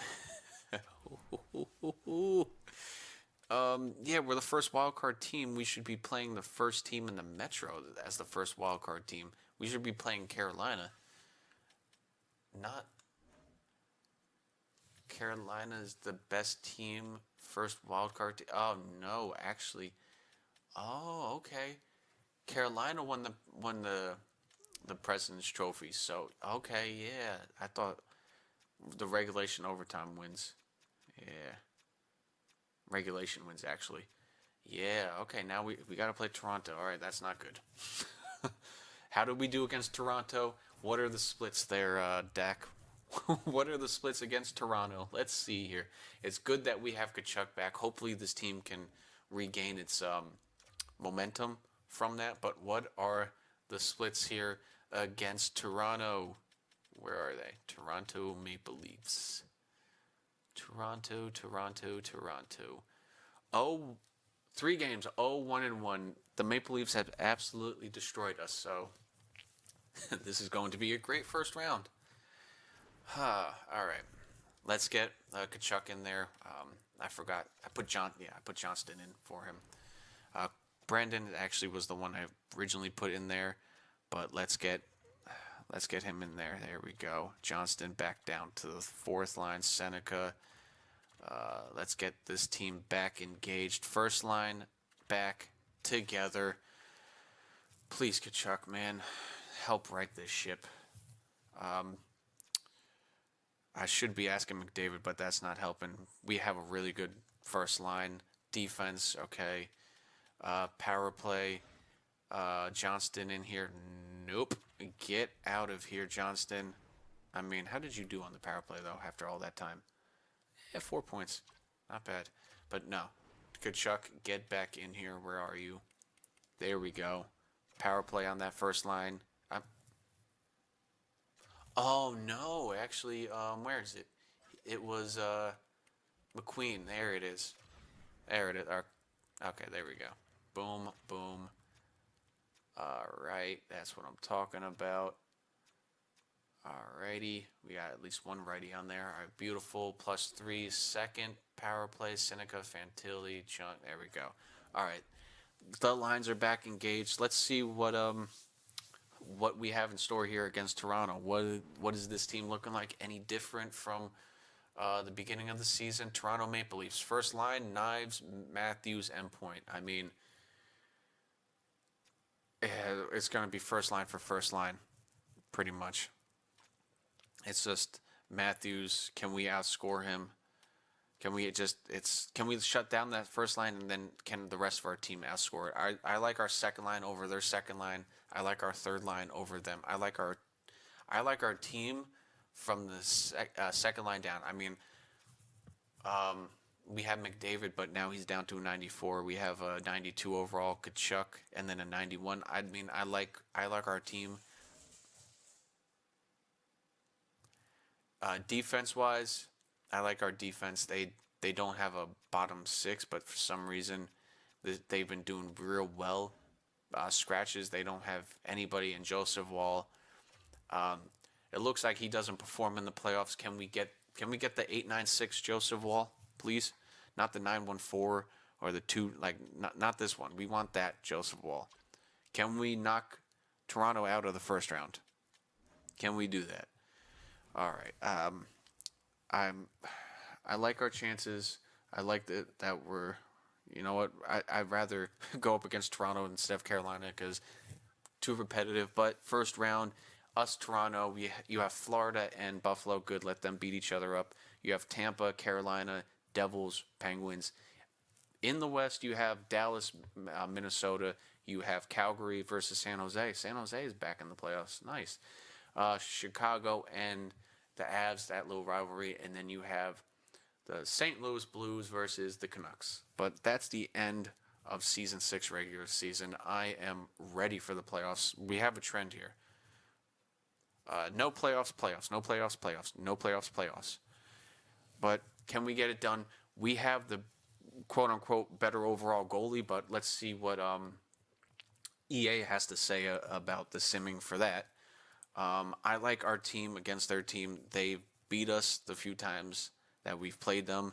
Yeah, we're the first wild card team. We should be playing the first team in the Metro as the first wild card team. We should be playing Carolina. Not... Carolina is the best team, first wild card. Oh no, actually. Oh, okay. Carolina won the President's Trophy. So okay, yeah. I thought the regulation overtime wins. Yeah, regulation wins actually. Yeah. Okay. Now we got to play Toronto. All right, that's not good. How did we do against Toronto? What are the splits there, Dak? What are the splits against Toronto? Let's see here. It's good that we have Kachuk back. Hopefully, this team can regain its momentum from that. But what are the splits here against Toronto? Where are they? Toronto Maple Leafs. Toronto, Toronto, Toronto. Oh, 3 games. Oh, 1-1. The Maple Leafs have absolutely destroyed us. So this is going to be a great first round. All right. Let's get Kachuk in there. I forgot. I put Johnston in for him. Brandon actually was the one I originally put in there, but let's get him in there. There we go. Johnston back down to the fourth line. Seneca. Let's get this team back engaged. First line back together. Please, Kachuk, man, help right this ship. I should be asking McDavid, but that's not helping. We have a really good first line. Defense, okay. Power play. Johnston in here. Nope. Get out of here, Johnston. I mean, how did you do on the power play, though, after all that time? Yeah, 4 points. Not bad. But no. Kachuk, get back in here. Where are you? There we go. Power play on that first line. Oh, no. Actually, where is it? It was McQueen. There it is. There it is. Okay, there we go. Boom, boom. All right. That's what I'm talking about. Alrighty, we got at least one righty on there. All right, beautiful. +3 second power play. Seneca, Fantilli, Chunk. There we go. All right, the lines are back engaged. Let's see what we have in store here against Toronto. What is this team looking like? Any different from the beginning of the season? Toronto Maple Leafs first line: Knives, Matthews, and Point. I mean, it's going to be first line for first line, pretty much. It's just Matthews. Can we outscore him? Can we shut down that first line, and then can the rest of our team outscore it? I like our second line over their second line. I like our third line over them. I like our team from the second line down. I mean, we have McDavid, but now he's down to a 94. We have a 92 overall, Kachuk, and then a 91. I mean, I like our team. Defense-wise, I like our defense. They don't have a bottom six, but for some reason, they've been doing real well. Scratches, they don't have anybody in Joseph Wall. It looks like he doesn't perform in the playoffs. Can we get the 896 Joseph Wall, please? Not the 914 or the 2, like not this one. We want that Joseph Wall. Can we knock Toronto out of the first round? Can we do that? All right. I like our chances. I like that we're, you know what? I'd rather go up against Toronto instead of Carolina because too repetitive. But first round, us Toronto. You have Florida and Buffalo. Good, let them beat each other up. You have Tampa, Carolina, Devils, Penguins. In the West, you have Dallas, Minnesota. You have Calgary versus San Jose. San Jose is back in the playoffs. Nice. Chicago and the Avs, that little rivalry, and then you have the St. Louis Blues versus the Canucks. But that's the end of Season 6 regular season. I am ready for the playoffs. We have a trend here. No playoffs, no playoffs, no playoffs. But can we get it done? We have the quote-unquote better overall goalie, but let's see what EA has to say about the simming for that. I like our team against their team. They beat us the few times that we've played them.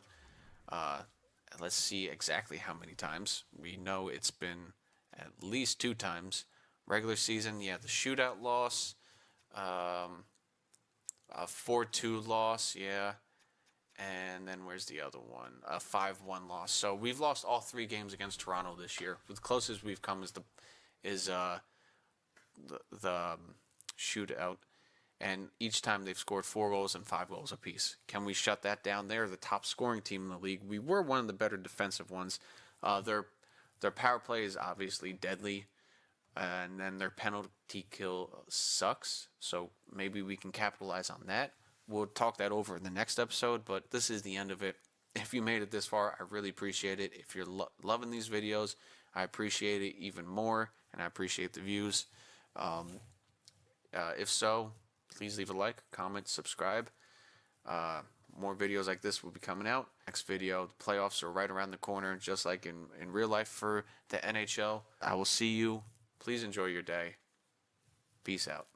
Let's see exactly how many times. We know it's been at least 2 times. Regular season, yeah, the shootout loss, a 4-2 loss, yeah, And then where's the other one? A 5-1 loss. So we've lost all 3 games against Toronto this year. The closest we've come is the shootout, and each time they've scored 4 goals and 5 goals apiece. Can we shut that down? They're the top scoring team in the league. We were one of the better defensive ones. Their power play is obviously deadly, and then their penalty kill sucks. So maybe we can capitalize on that. We'll talk that over in the next episode, but this is the end of it. If you made it this far, I really appreciate it. If you're loving these videos, I appreciate it even more, and I appreciate the views. If so, please leave a like, comment, subscribe. More videos like this will be coming out. Next video, the playoffs are right around the corner, just like in real life for the NHL. I will see you. Please enjoy your day. Peace out.